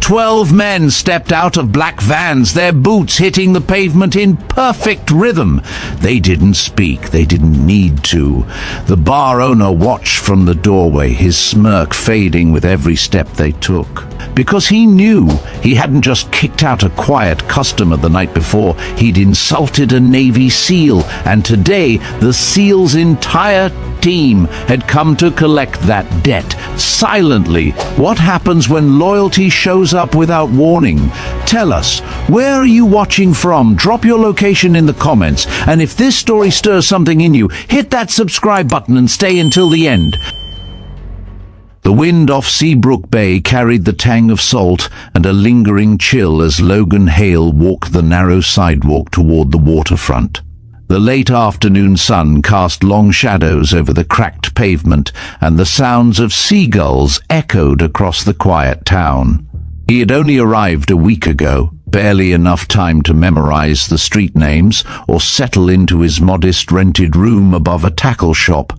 12 men stepped out of black vans, their boots hitting the pavement in perfect rhythm. They didn't speak, they didn't need to. The bar owner watched from the doorway, his smirk fading with every step they took. Because he knew he hadn't just kicked out a quiet customer the night before, he'd insulted a Navy SEAL, and today the SEAL's entire team had come to collect that debt, silently. What happens when loyalty shows up without warning? Tell us, where are you watching from? Drop your location in the comments, and if this story stirs something in you, hit that subscribe button and stay until the end. The wind off Seabrook Bay carried the tang of salt and a lingering chill as Logan Hale walked the narrow sidewalk toward the waterfront. The late afternoon sun cast long shadows over the cracked pavement, and the sounds of seagulls echoed across the quiet town. He had only arrived a week ago, barely enough time to memorize the street names or settle into his modest rented room above a tackle shop.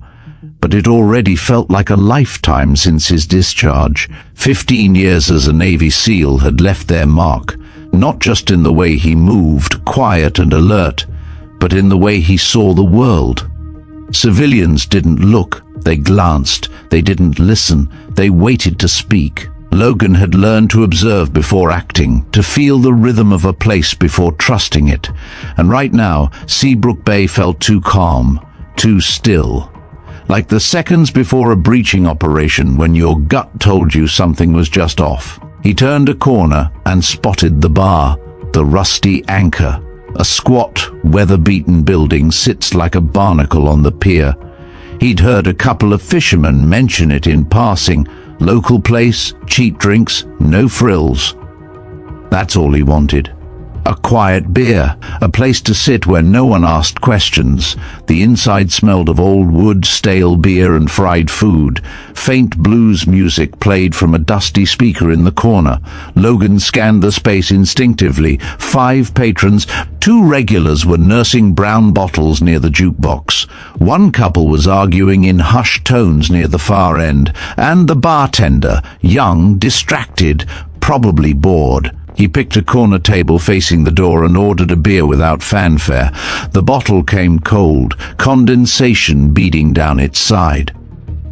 But it already felt like a lifetime since his discharge. 15 years as a Navy SEAL had left their mark, not just in the way he moved, quiet and alert, but in the way he saw the world. Civilians didn't look, they glanced, they didn't listen, they waited to speak. Logan had learned to observe before acting, to feel the rhythm of a place before trusting it. And right now, Seabrook Bay felt too calm, too still. Like the seconds before a breaching operation when your gut told you something was just off. He turned a corner and spotted the bar, the Rusty Anchor. A squat, weather-beaten building sits like a barnacle on the pier. He'd heard a couple of fishermen mention it in passing. Local place, cheap drinks, no frills. That's all he wanted. A quiet beer, a place to sit where no one asked questions. The inside smelled of old wood, stale beer and fried food. Faint blues music played from a dusty speaker in the corner. Logan scanned the space instinctively. 5 patrons, 2 regulars were nursing brown bottles near the jukebox. One couple was arguing in hushed tones near the far end, and the bartender, young, distracted, probably bored. He picked a corner table facing the door and ordered a beer without fanfare. The bottle came cold, condensation beading down its side.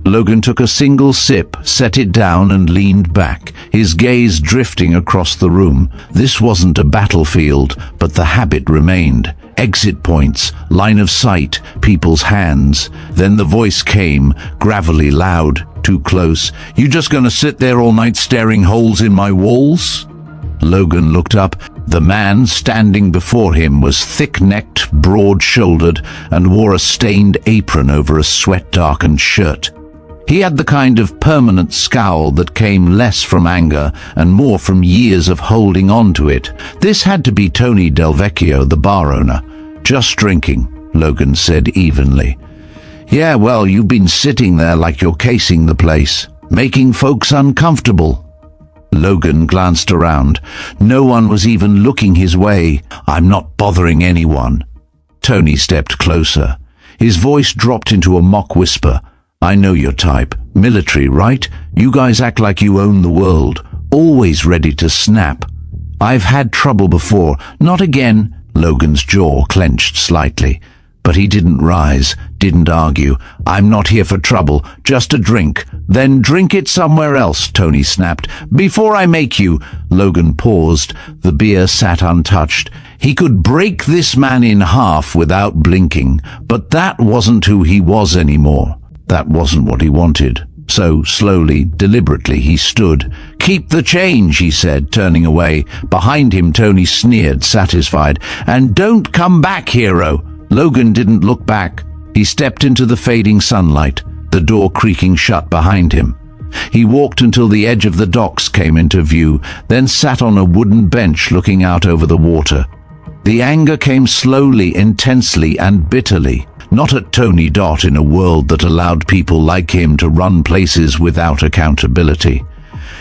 Logan took a single sip, set it down and leaned back, his gaze drifting across the room. This wasn't a battlefield, but the habit remained. Exit points, line of sight, people's hands. Then the voice came, gravelly loud, too close. "You just gonna sit there all night staring holes in my walls?" Logan looked up. The man standing before him was thick-necked, broad-shouldered, and wore a stained apron over a sweat-darkened shirt. He had the kind of permanent scowl that came less from anger and more from years of holding on to it. This had to be Tony Del Vecchio, the bar owner. "Just drinking," Logan said evenly. "Yeah, well, you've been sitting there like you're casing the place, making folks uncomfortable." Logan glanced around. No one was even looking his way. "I'm not bothering anyone." Tony stepped closer. His voice dropped into a mock whisper. "I know your type. Military, right? You guys act like you own the world. Always ready to snap." "I've had trouble before. Not again." Logan's jaw clenched slightly. But he didn't rise, didn't argue. "I'm not here for trouble, just a drink." "Then drink it somewhere else," Tony snapped. "Before I make you." Logan paused. The beer sat untouched. He could break this man in half without blinking, but that wasn't who he was anymore. That wasn't what he wanted. So, slowly, deliberately, he stood. "Keep the change," he said, turning away. Behind him, Tony sneered, satisfied. "And don't come back, hero." Logan didn't look back. He stepped into the fading sunlight, the door creaking shut behind him. He walked until the edge of the docks came into view, then sat on a wooden bench looking out over the water. The anger came slowly, intensely, and bitterly. Not at Tony Dot in a world that allowed people like him to run places without accountability.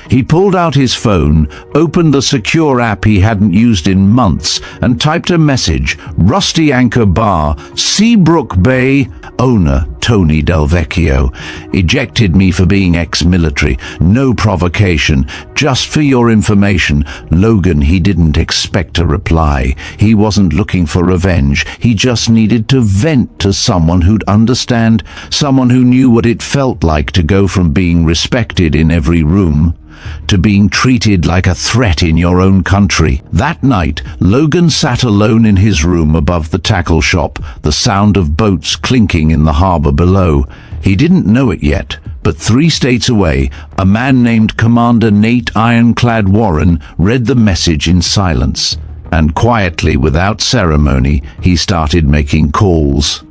He pulled out his phone, opened the secure app he hadn't used in months, and typed a message. "Rusty Anchor Bar, Seabrook Bay, owner Tony Del Vecchio. Ejected me for being ex-military. No provocation. Just for your information, Logan, he didn't expect a reply. He wasn't looking for revenge. He just needed to vent to someone who'd understand, someone who knew what it felt like to go from being respected in every room to being treated like a threat in your own country. That night, Logan sat alone in his room above the tackle shop, the sound of boats clinking in the harbor below. He didn't know it yet, but 3 states away, a man named Commander Nate Ironclad Warren read the message in silence, and quietly, without ceremony, he started making calls.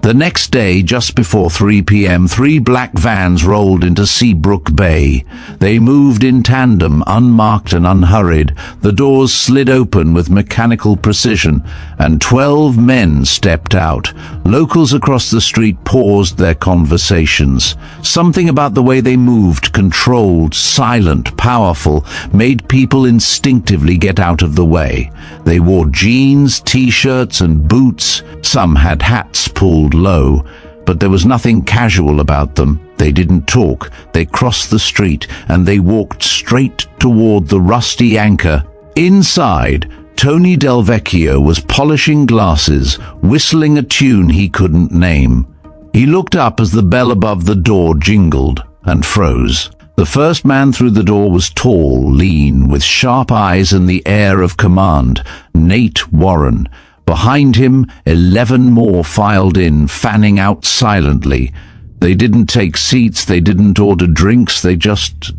The next day, just before 3 p.m., 3 black vans rolled into Seabrook Bay. They moved in tandem, unmarked and unhurried. The doors slid open with mechanical precision, and 12 men stepped out. Locals across the street paused their conversations. Something about the way they moved, controlled, silent, powerful, made people instinctively get out of the way. They wore jeans, t-shirts, and boots. Some had hats pulled low, but there was nothing casual about them. They didn't talk. They crossed the street, and they walked straight toward the rusty anchor. Inside, Tony Del Vecchio was polishing glasses, whistling a tune he couldn't name. He looked up as the bell above the door jingled, and froze. The first man through the door was tall, lean, with sharp eyes and the air of command. Nate Warren. Behind him, 11 more filed in, fanning out silently. They didn't take seats, they didn't order drinks, they just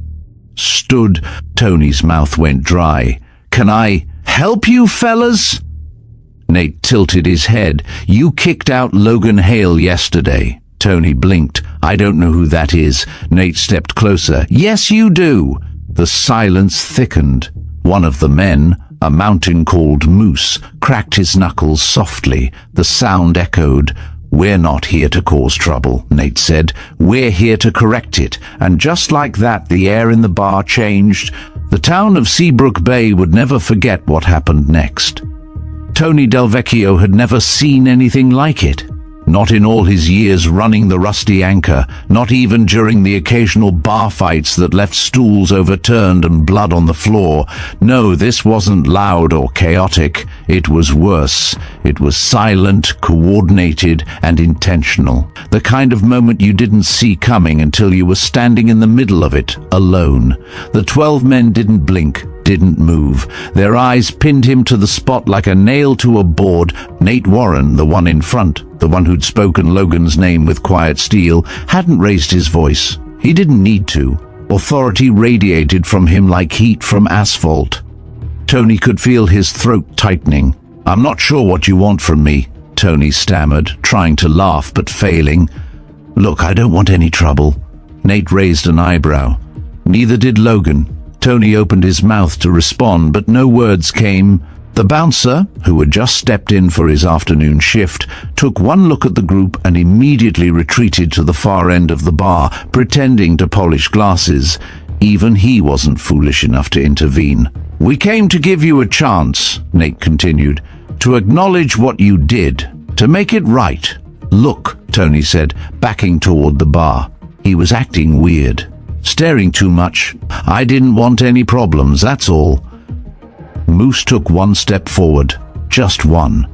stood. Tony's mouth went dry. "Can I help you, fellas?" Nate tilted his head. "You kicked out Logan Hale yesterday." Tony blinked. "I don't know who that is." Nate stepped closer. "Yes, you do." The silence thickened. One of the men, a mountain called Moose, cracked his knuckles softly. The sound echoed. "We're not here to cause trouble," Nate said. "We're here to correct it." And just like that, the air in the bar changed. The town of Seabrook Bay would never forget what happened next. Tony Del Vecchio had never seen anything like it. Not in all his years running the rusty anchor, not even during the occasional bar fights that left stools overturned and blood on the floor. No, this wasn't loud or chaotic. It was worse. It was silent, coordinated, and intentional. The kind of moment you didn't see coming until you were standing in the middle of it, alone. The 12 men didn't blink, didn't move. Their eyes pinned him to the spot like a nail to a board. Nate Warren, the one in front, the one who'd spoken Logan's name with quiet steel, hadn't raised his voice. He didn't need to. Authority radiated from him like heat from asphalt. Tony could feel his throat tightening. "I'm not sure what you want from me," Tony stammered, trying to laugh but failing. "Look, I don't want any trouble." Nate raised an eyebrow. Neither did Logan. Tony opened his mouth to respond, but no words came. The bouncer, who had just stepped in for his afternoon shift, took one look at the group and immediately retreated to the far end of the bar, pretending to polish glasses. Even he wasn't foolish enough to intervene. "We came to give you a chance," Nate continued, "to acknowledge what you did, to make it right." "Look," Tony said, backing toward the bar. He was acting weird. Staring too much. "I didn't want any problems, that's all." Moose took one step forward. Just one.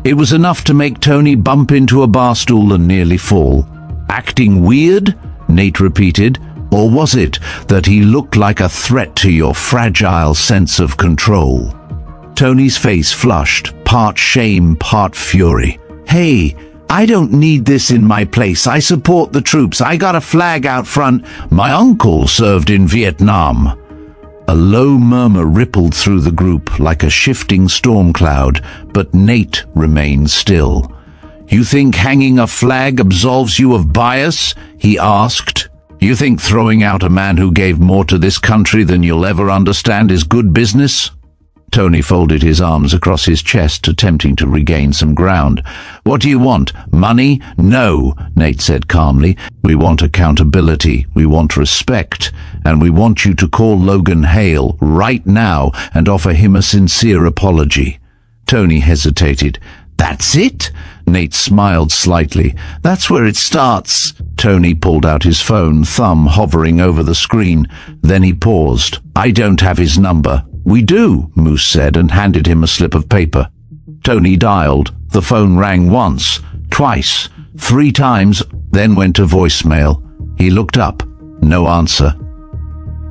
It was enough to make Tony bump into a bar stool and nearly fall. "Acting weird?" Nate repeated. "Or was it that he looked like a threat to your fragile sense of control?" Tony's face flushed, part shame, part fury. "Hey, I don't need this in my place. I support the troops. I got a flag out front. My uncle served in Vietnam." A low murmur rippled through the group like a shifting storm cloud, but Nate remained still. "You think hanging a flag absolves you of bias?" he asked. "You think throwing out a man who gave more to this country than you'll ever understand is good business?" Tony folded his arms across his chest, attempting to regain some ground. "What do you want? Money?" "No," Nate said calmly. "We want accountability, we want respect, and we want you to call Logan Hale right now and offer him a sincere apology." Tony hesitated. That's it? Nate smiled slightly. That's where it starts. Tony pulled out his phone, thumb hovering over the screen. Then he paused. I don't have his number. We do, Moose said and handed him a slip of paper. Tony dialed. The phone rang once, twice, 3 times, then went to voicemail. He looked up. No answer.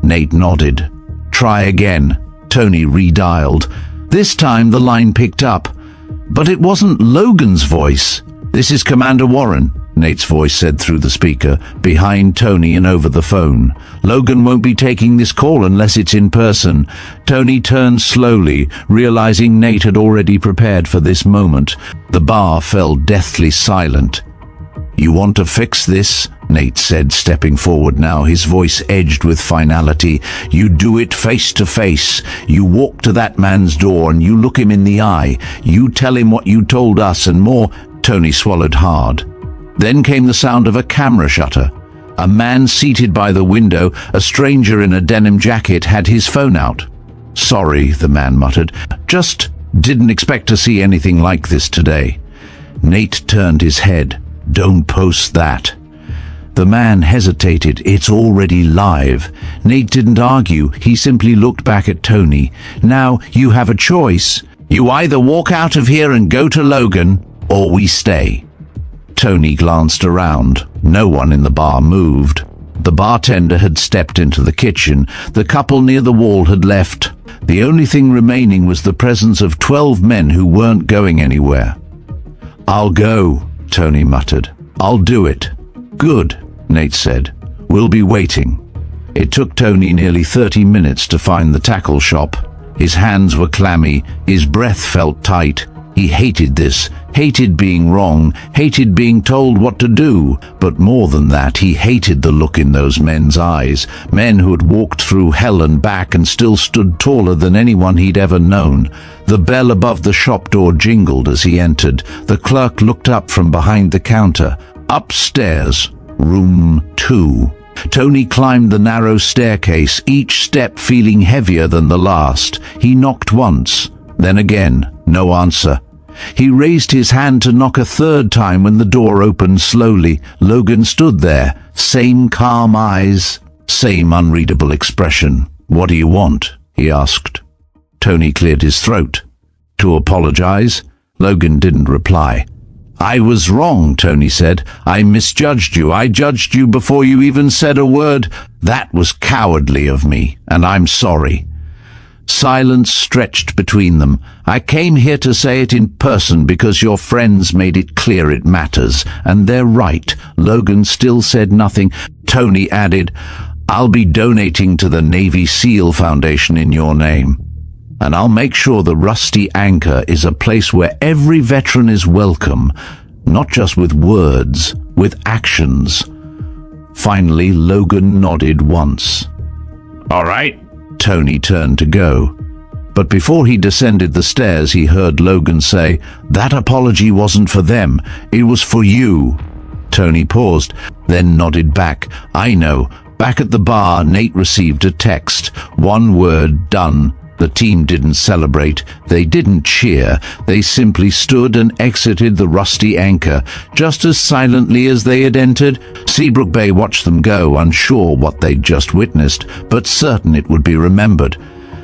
Nate nodded. Try again. Tony redialed. This time the line picked up. But it wasn't Logan's voice. This is Commander Warren, Nate's voice said through the speaker, behind Tony and over the phone. Logan won't be taking this call unless it's in person. Tony turned slowly, realizing Nate had already prepared for this moment. The bar fell deathly silent. You want to fix this? Nate said, stepping forward now, his voice edged with finality. You do it face to face. You walk to that man's door and you look him in the eye. You tell him what you told us and more. Tony swallowed hard. Then came the sound of a camera shutter. A man seated by the window, a stranger in a denim jacket, had his phone out. Sorry, the man muttered. Just didn't expect to see anything like this today. Nate turned his head. Don't post that. The man hesitated. It's already live. Nate didn't argue. He simply looked back at Tony. Now you have a choice. You either walk out of here and go to Logan, or we stay. Tony glanced around. No one in the bar moved. The bartender had stepped into the kitchen. The couple near the wall had left. The only thing remaining was the presence of 12 men who weren't going anywhere. I'll go, Tony muttered. I'll do it. Good, Nate said. We'll be waiting. It took Tony nearly 30 minutes to find the tackle shop. His hands were clammy. His breath felt tight. He hated this, hated being wrong, hated being told what to do. But more than that, he hated the look in those men's eyes. Men who had walked through hell and back and still stood taller than anyone he'd ever known. The bell above the shop door jingled as he entered. The clerk looked up from behind the counter. Upstairs, room 2. Tony climbed the narrow staircase, each step feeling heavier than the last. He knocked once, then again. No answer. He raised his hand to knock a third time when the door opened slowly. Logan stood there, same calm eyes, same unreadable expression. What do you want? He asked. Tony cleared his throat. To apologize? Logan didn't reply. I was wrong, Tony said. I misjudged you. I judged you before you even said a word. That was cowardly of me, and I'm sorry. Silence stretched between them. I came here to say it in person because your friends made it clear it matters, and they're right. Logan still said nothing. Tony added, I'll be donating to the Navy SEAL Foundation in your name. And I'll make sure the Rusty Anchor is a place where every veteran is welcome, not just with words, with actions. Finally, Logan nodded once. All right. Tony turned to go. But before he descended the stairs, he heard Logan say, That apology wasn't for them. It was for you. Tony paused, then nodded back. I know. Back at the bar, Nate received a text. One word, done. The team didn't celebrate. They didn't cheer. They simply stood and exited the Rusty Anchor, just as silently as they had entered. Seabrook Bay watched them go, unsure what they'd just witnessed, but certain it would be remembered.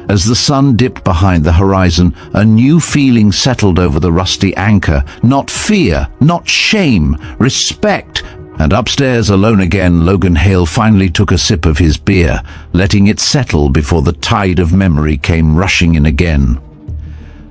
As the sun dipped behind the horizon, a new feeling settled over the Rusty Anchor. Not fear, not shame, respect. And upstairs, alone again, Logan Hale finally took a sip of his beer, letting it settle before the tide of memory came rushing in again.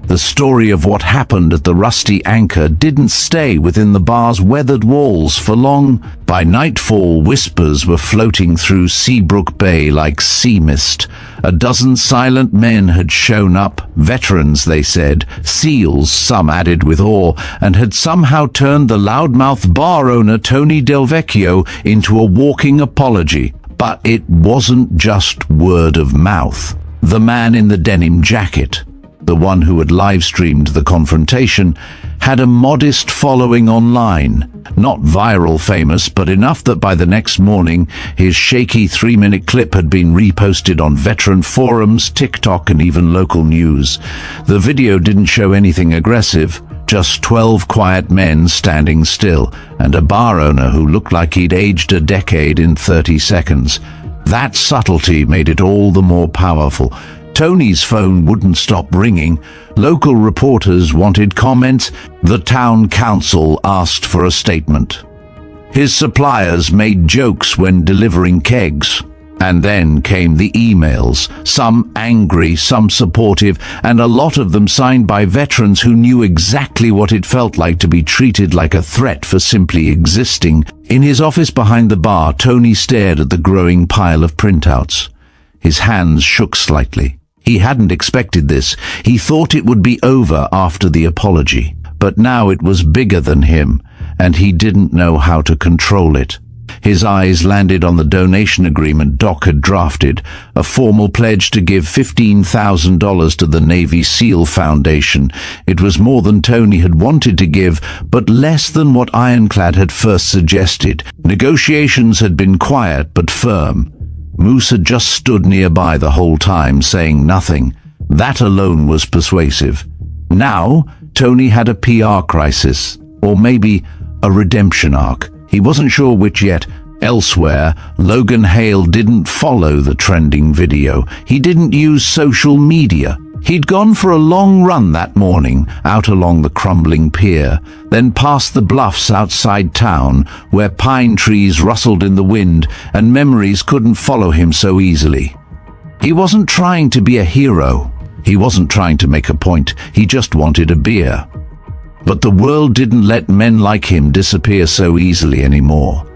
The story of what happened at the Rusty Anchor didn't stay within the bar's weathered walls for long. By nightfall, whispers were floating through Seabrook Bay like sea mist. A dozen silent men had shown up, veterans, they said, SEALs, some added with awe, and had somehow turned the loudmouth bar owner Tony Del Vecchio into a walking apology. But it wasn't just word of mouth. The man in the denim jacket, the one who had live-streamed the confrontation, had a modest following online. Not viral famous, but enough that by the next morning, his shaky 3-minute clip had been reposted on veteran forums, TikTok, and even local news. The video didn't show anything aggressive, Just 12 quiet men standing still, and a bar owner who looked like he'd aged a decade in 30 seconds. That subtlety made it all the more powerful. Tony's phone wouldn't stop ringing. Local reporters wanted comments. The town council asked for a statement. His suppliers made jokes when delivering kegs. And then came the emails, some angry, some supportive, and a lot of them signed by veterans who knew exactly what it felt like to be treated like a threat for simply existing. In his office behind the bar, Tony stared at the growing pile of printouts. His hands shook slightly. He hadn't expected this. He thought it would be over after the apology. But now it was bigger than him, and he didn't know how to control it. His eyes landed on the donation agreement Doc had drafted, a formal pledge to give $15,000 to the Navy SEAL Foundation. It was more than Tony had wanted to give, but less than what Ironclad had first suggested. Negotiations had been quiet but firm. Moose had just stood nearby the whole time, saying nothing. That alone was persuasive. Now, Tony had a PR crisis, or maybe a redemption arc. He wasn't sure which yet. Elsewhere, Logan Hale didn't follow the trending video. He didn't use social media. He'd gone for a long run that morning, out along the crumbling pier, then past the bluffs outside town, where pine trees rustled in the wind and memories couldn't follow him so easily. He wasn't trying to be a hero. He wasn't trying to make a point. He just wanted a beer. But the world didn't let men like him disappear so easily anymore.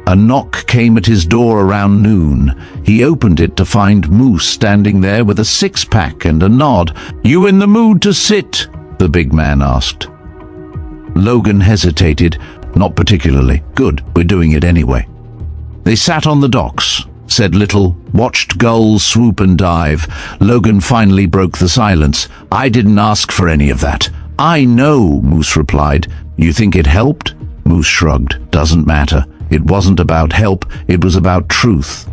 A knock came at his door around noon. He opened it to find Moose standing there with a six-pack and a nod. "You in the mood to sit?" the big man asked. Logan hesitated. "Not particularly." "Good, we're doing it anyway." They sat on the docks, said little, watched gulls swoop and dive. Logan finally broke the silence. "I didn't ask for any of that." "I know," Moose replied. "You think it helped?" Moose shrugged. "Doesn't matter. It wasn't about help, it was about truth."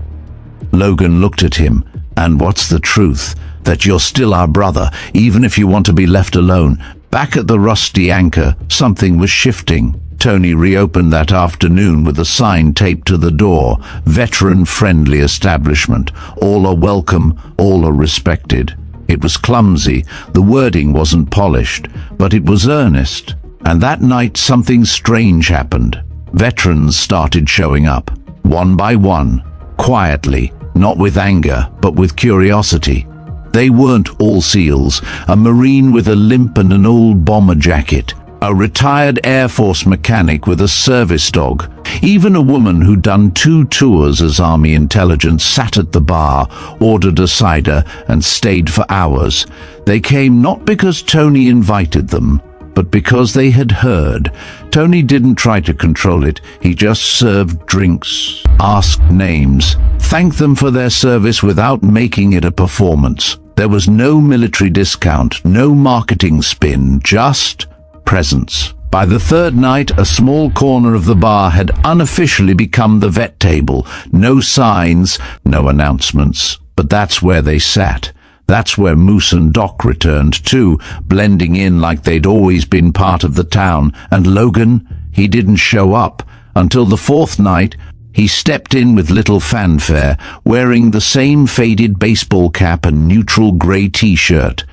Logan looked at him. "And what's the truth?" "That you're still our brother, even if you want to be left alone." Back at the Rusty Anchor, something was shifting. Tony reopened that afternoon with a sign taped to the door. "Veteran-friendly establishment. All are welcome, all are respected." It was clumsy, the wording wasn't polished, but it was earnest. And that night something strange happened. Veterans started showing up, one by one, quietly, not with anger, but with curiosity. They weren't all SEALs, a Marine with a limp and an old bomber jacket, a retired Air Force mechanic with a service dog. Even a woman who'd done 2 tours as Army intelligence sat at the bar, ordered a cider, and stayed for hours. They came not because Tony invited them, but because they had heard. Tony didn't try to control it. He just served drinks, asked names, thanked them for their service without making it a performance. There was no military discount, no marketing spin, just presence. By the third night, a small corner of the bar had unofficially become the vet table. No signs, no announcements, but that's where they sat. That's where Moose and Doc returned too, blending in like they'd always been part of the town. And Logan, he didn't show up. Until the 4th night, he stepped in with little fanfare, wearing the same faded baseball cap and neutral grey t-shirt.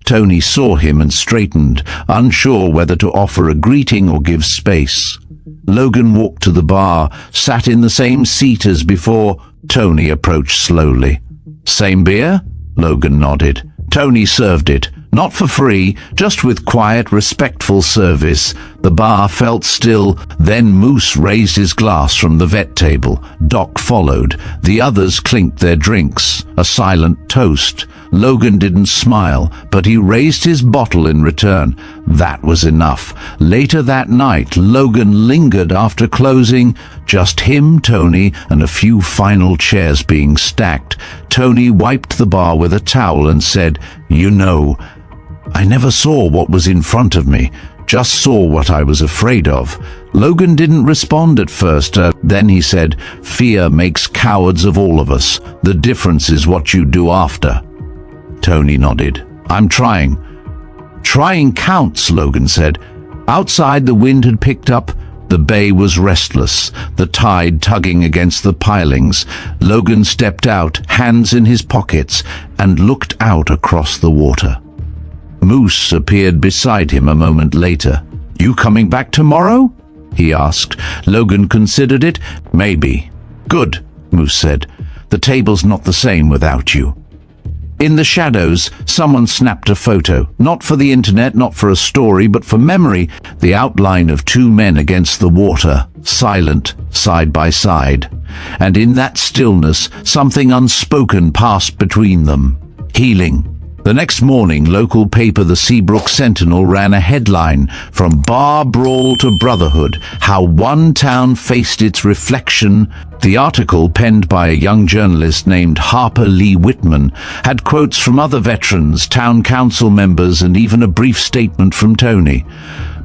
Tony saw him and straightened, unsure whether to offer a greeting or give space. Logan walked to the bar, sat in the same seat as before. Tony approached slowly. "Same beer?" Logan nodded. Tony served it, not for free, just with quiet, respectful service. The bar felt still. Then Moose raised his glass from the vet table. Doc followed. The others clinked their drinks, a silent toast. Logan didn't smile, but he raised his bottle in return. That was enough. Later that night, Logan lingered after closing. Just him, Tony, and a few final chairs being stacked. Tony wiped the bar with a towel and said, "You know, I never saw what was in front of me, just saw what I was afraid of." Logan didn't respond at first. Then he said, "Fear makes cowards of all of us. The difference is what you do after." Tony nodded. "I'm trying." "Trying counts," Logan said. Outside, the wind had picked up. The bay was restless, the tide tugging against the pilings. Logan stepped out, hands in his pockets, and looked out across the water. Moose appeared beside him a moment later. "You coming back tomorrow?" he asked. Logan considered it. "Maybe." "Good," Moose said. "The table's not the same without you." In the shadows, someone snapped a photo, not for the internet, not for a story, but for memory, the outline of two men against the water, silent, side by side. And in that stillness, something unspoken passed between them. Healing. The next morning, local paper The Seabrook Sentinel ran a headline, "From Bar Brawl to Brotherhood, How One Town Faced Its Reflection." The article, penned by a young journalist named Harper Lee Whitman, had quotes from other veterans, town council members, and even a brief statement from Tony.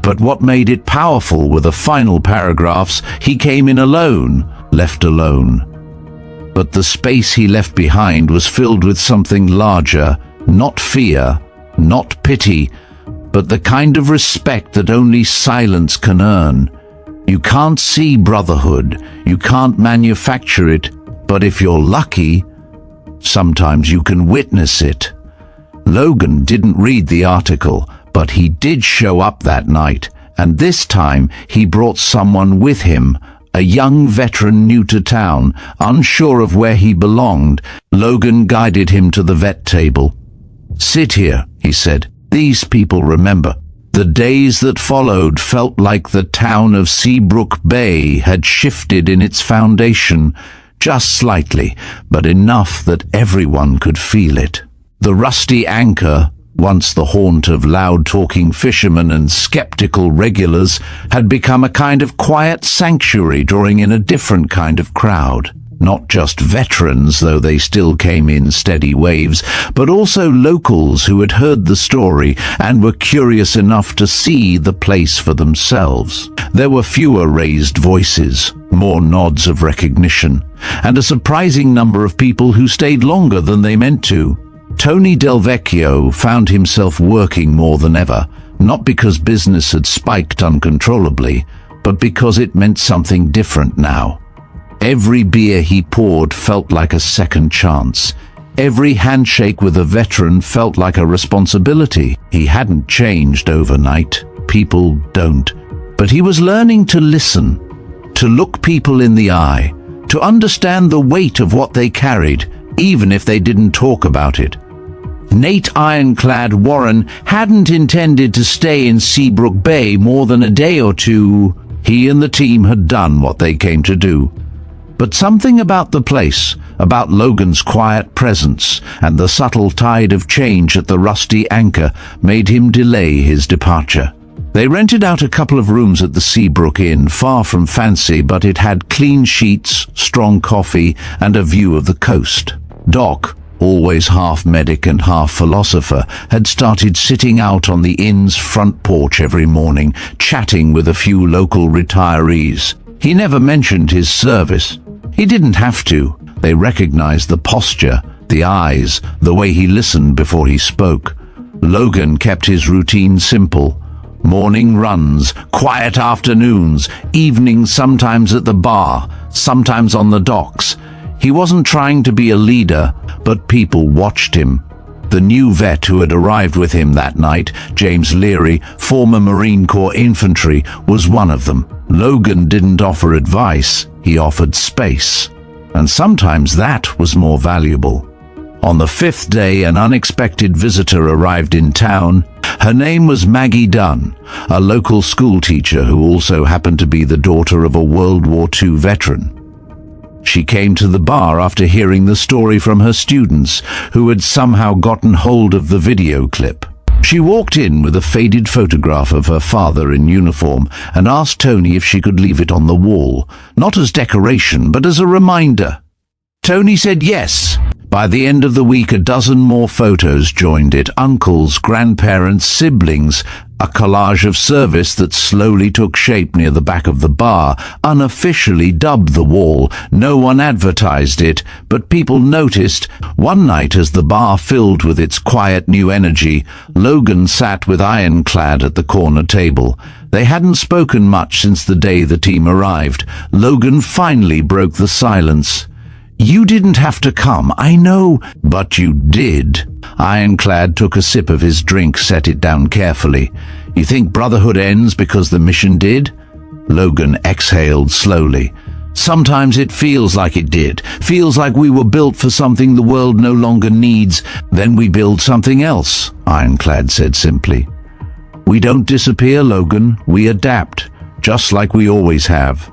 But what made it powerful were the final paragraphs. He came in alone, left alone. But the space he left behind was filled with something larger. Not fear, not pity, but the kind of respect that only silence can earn. You can't see brotherhood, you can't manufacture it, but if you're lucky, sometimes you can witness it. Logan didn't read the article, but he did show up that night, and this time he brought someone with him, a young veteran new to town, unsure of where he belonged. Logan guided him to the vet table. "Sit here," he said. "These people remember." The days that followed felt like the town of Seabrook Bay had shifted in its foundation, just slightly, but enough that everyone could feel it. The rusty anchor, once the haunt of loud-talking fishermen and skeptical regulars, had become a kind of quiet sanctuary, drawing in a different kind of crowd. Not just veterans, though they still came in steady waves, but also locals who had heard the story and were curious enough to see the place for themselves. There were fewer raised voices, more nods of recognition, and a surprising number of people who stayed longer than they meant to. Tony Del Vecchio found himself working more than ever, not because business had spiked uncontrollably, but because it meant something different now. Every beer he poured felt like a second chance. Every handshake with a veteran felt like a responsibility. He hadn't changed overnight. People don't. But he was learning to listen, to look people in the eye, to understand the weight of what they carried, even if they didn't talk about it. Nate Ironclad Warren hadn't intended to stay in Seabrook Bay more than a day or two. He and the team had done what they came to do. But something about the place, about Logan's quiet presence and the subtle tide of change at the rusty anchor, made him delay his departure. They rented out a couple of rooms at the Seabrook Inn, far from fancy, but it had clean sheets, strong coffee, and a view of the coast. Doc, always half medic and half philosopher, had started sitting out on the inn's front porch every morning, chatting with a few local retirees. He never mentioned his service. He didn't have to. They recognized the posture, the eyes, the way he listened before he spoke. Logan kept his routine simple. Morning runs, quiet afternoons, evenings sometimes at the bar, sometimes on the docks. He wasn't trying to be a leader, but people watched him. The new vet who had arrived with him that night, James Leary, former Marine Corps infantry, was one of them. Logan didn't offer advice, he offered space. And sometimes that was more valuable. On the fifth day, an unexpected visitor arrived in town. Her name was Maggie Dunn, a local school teacher who also happened to be the daughter of a World War II veteran. She came to the bar after hearing the story from her students, who had somehow gotten hold of the video clip. She walked in with a faded photograph of her father in uniform and asked Tony if she could leave it on the wall, not as decoration, but as a reminder. Tony said yes. By the end of the week, a dozen more photos joined it, uncles, grandparents, siblings, a collage of service that slowly took shape near the back of the bar, unofficially dubbed the wall. No one advertised it, but people noticed. One night, as the bar filled with its quiet new energy, Logan sat with Ironclad at the corner table. They hadn't spoken much since the day the team arrived. Logan finally broke the silence. "You didn't have to come, I know, but you did." Ironclad took a sip of his drink, set it down carefully. "You think Brotherhood ends because the mission did?" Logan exhaled slowly. "Sometimes it feels like it did. Feels like we were built for something the world no longer needs. Then we build something else," Ironclad said simply. "We don't disappear, Logan. We adapt, just like we always have."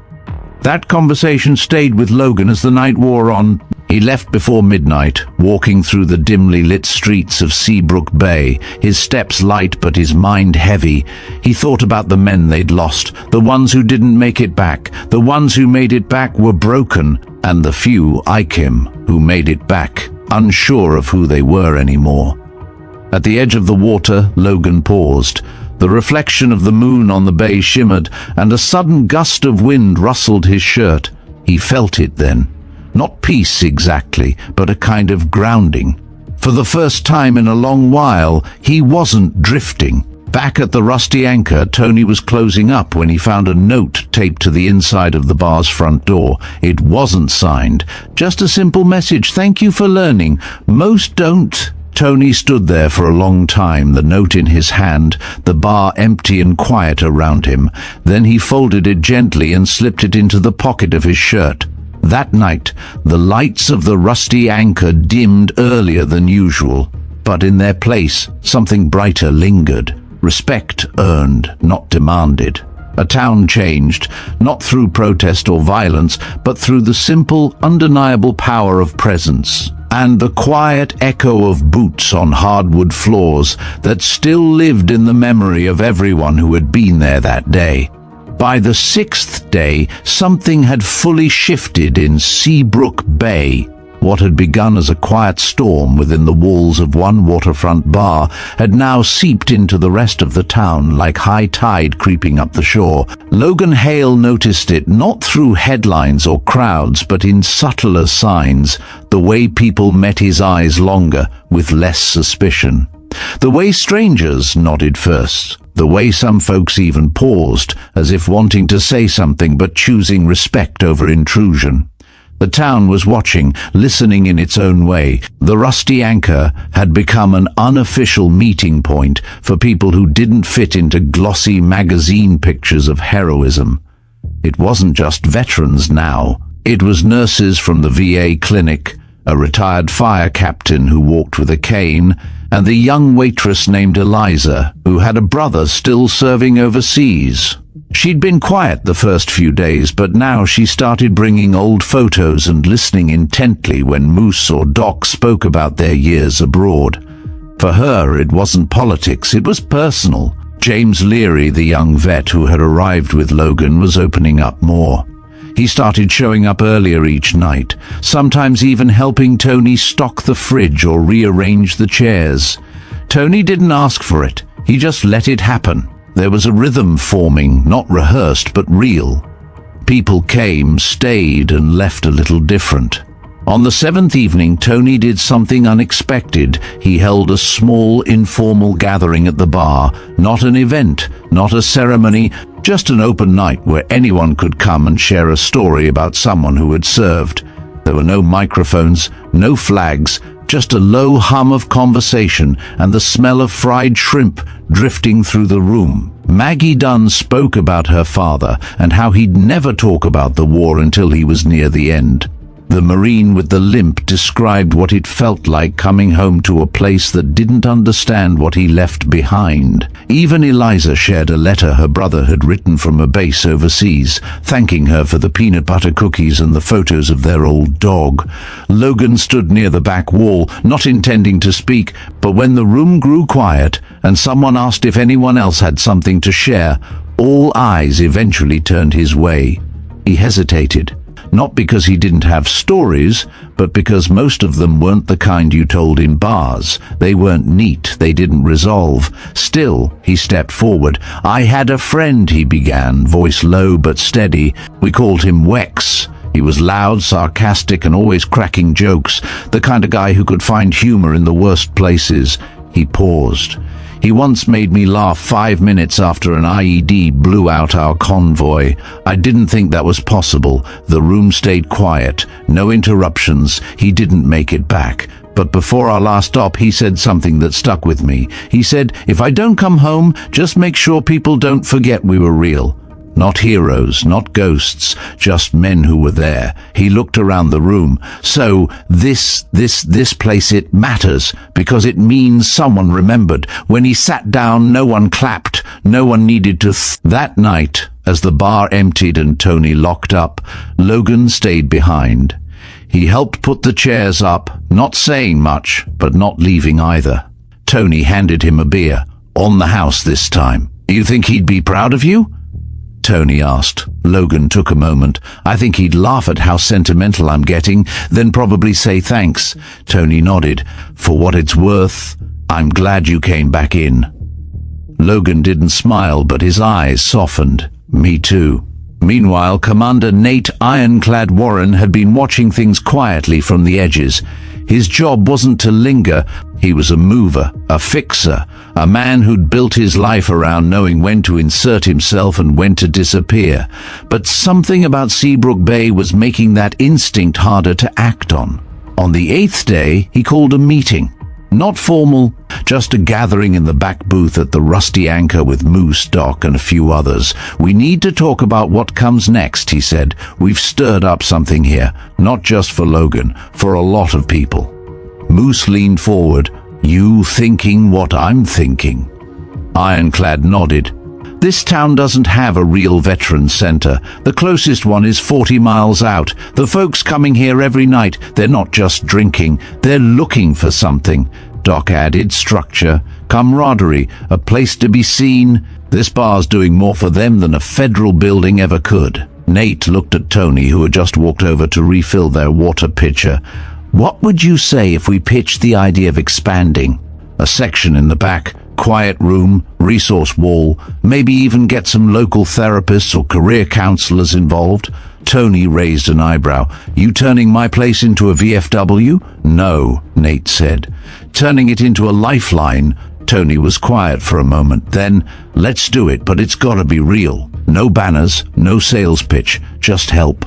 That conversation stayed with Logan as the night wore on. He left before midnight, walking through the dimly lit streets of Seabrook Bay, his steps light but his mind heavy. He thought about the men they'd lost, the ones who didn't make it back. The ones who made it back were broken, and the few, like him, who made it back, unsure of who they were anymore. At the edge of the water, Logan paused. The reflection of the moon on the bay shimmered, and a sudden gust of wind rustled his shirt. He felt it then. Not peace exactly, but a kind of grounding. For the first time in a long while, he wasn't drifting. Back at the Rusty Anchor, Tony was closing up when he found a note taped to the inside of the bar's front door. It wasn't signed. Just a simple message: "Thank you for learning. Most don't." Tony stood there for a long time, the note in his hand, the bar empty and quiet around him. Then he folded it gently and slipped it into the pocket of his shirt. That night, the lights of the Rusty Anchor dimmed earlier than usual, but in their place, something brighter lingered. Respect earned, not demanded. A town changed, not through protest or violence, but through the simple, undeniable power of presence, and the quiet echo of boots on hardwood floors that still lived in the memory of everyone who had been there that day. By the sixth day, something had fully shifted in Seabrook Bay. What had begun as a quiet storm within the walls of one waterfront bar had now seeped into the rest of the town like high tide creeping up the shore. Logan Hale noticed it not through headlines or crowds, but in subtler signs, the way people met his eyes longer, with less suspicion. The way strangers nodded first. The way some folks even paused, as if wanting to say something but choosing respect over intrusion. The town was watching, listening in its own way. The Rusty Anchor had become an unofficial meeting point for people who didn't fit into glossy magazine pictures of heroism. It wasn't just veterans now. It was nurses from the VA clinic, a retired fire captain who walked with a cane, and the young waitress named Eliza, who had a brother still serving overseas. She'd been quiet the first few days, but now she started bringing old photos and listening intently when Moose or Doc spoke about their years abroad. For her, it wasn't politics, it was personal. James Leary, the young vet who had arrived with Logan, was opening up more. He started showing up earlier each night, sometimes even helping Tony stock the fridge or rearrange the chairs. Tony didn't ask for it, he just let it happen. There was a rhythm forming, not rehearsed but real. People came, stayed, and left a little different. On the seventh evening, Tony did something unexpected. He held a small, informal gathering at the bar. Not an event, not a ceremony, just an open night where anyone could come and share a story about someone who had served. There were no microphones, no flags, just a low hum of conversation and the smell of fried shrimp drifting through the room. Maggie Dunn spoke about her father and how he'd never talk about the war until he was near the end. The Marine with the limp described what it felt like coming home to a place that didn't understand what he left behind. Even Eliza shared a letter her brother had written from a base overseas, thanking her for the peanut butter cookies and the photos of their old dog. Logan stood near the back wall, not intending to speak, but when the room grew quiet and someone asked if anyone else had something to share, all eyes eventually turned his way. He hesitated. Not because he didn't have stories, but because most of them weren't the kind you told in bars. They weren't neat, they didn't resolve. Still, he stepped forward. "I had a friend," he began, voice low but steady. "We called him Wex. He was loud, sarcastic, and always cracking jokes, the kind of guy who could find humor in the worst places." He paused. "He once made me laugh 5 minutes after an IED blew out our convoy. I didn't think that was possible. The room stayed quiet, no interruptions. He didn't make it back. But before our last stop, he said something that stuck with me. He said, 'If I don't come home, just make sure people don't forget we were real.' Not heroes, not ghosts, just men who were there." He looked around the room. "So this place, it matters, because it means someone remembered. When he sat down, no one clapped, no one needed to That night, as the bar emptied and Tony locked up, Logan stayed behind. He helped put the chairs up, not saying much, but not leaving either. Tony handed him a beer. "On the house this time. You think he'd be proud of you?" Tony asked. Logan took a moment. "I think he'd laugh at how sentimental I'm getting, then probably say thanks." Tony nodded. "For what it's worth, I'm glad you came back in." Logan didn't smile, but his eyes softened. "Me too." Meanwhile, Commander Nate Ironclad Warren had been watching things quietly from the edges. His job wasn't to linger. He was a mover, a fixer, a man who'd built his life around knowing when to insert himself and when to disappear. But something about Seabrook Bay was making that instinct harder to act on. On the 8th day, he called a meeting. Not formal, just a gathering in the back booth at the Rusty Anchor with Moose, Doc, and a few others. "We need to talk about what comes next," he said. "We've stirred up something here, not just for Logan, for a lot of people." Moose leaned forward. "You thinking what I'm thinking?" Ironclad nodded. "This town doesn't have a real veteran center. The closest one is 40 miles out. The folks coming here every night, they're not just drinking, they're looking for something." Doc added, "Structure, camaraderie, a place to be seen. This bar's doing more for them than a federal building ever could." Nate looked at Tony, who had just walked over to refill their water pitcher. "What would you say if we pitched the idea of expanding? A section in the back, quiet room, resource wall, maybe even get some local therapists or career counselors involved?" Tony raised an eyebrow. "You turning my place into a VFW?" "No," Nate said. "Turning it into a lifeline." Tony was quiet for a moment. Then, "Let's do it, but it's gotta be real. No banners, no sales pitch, just help."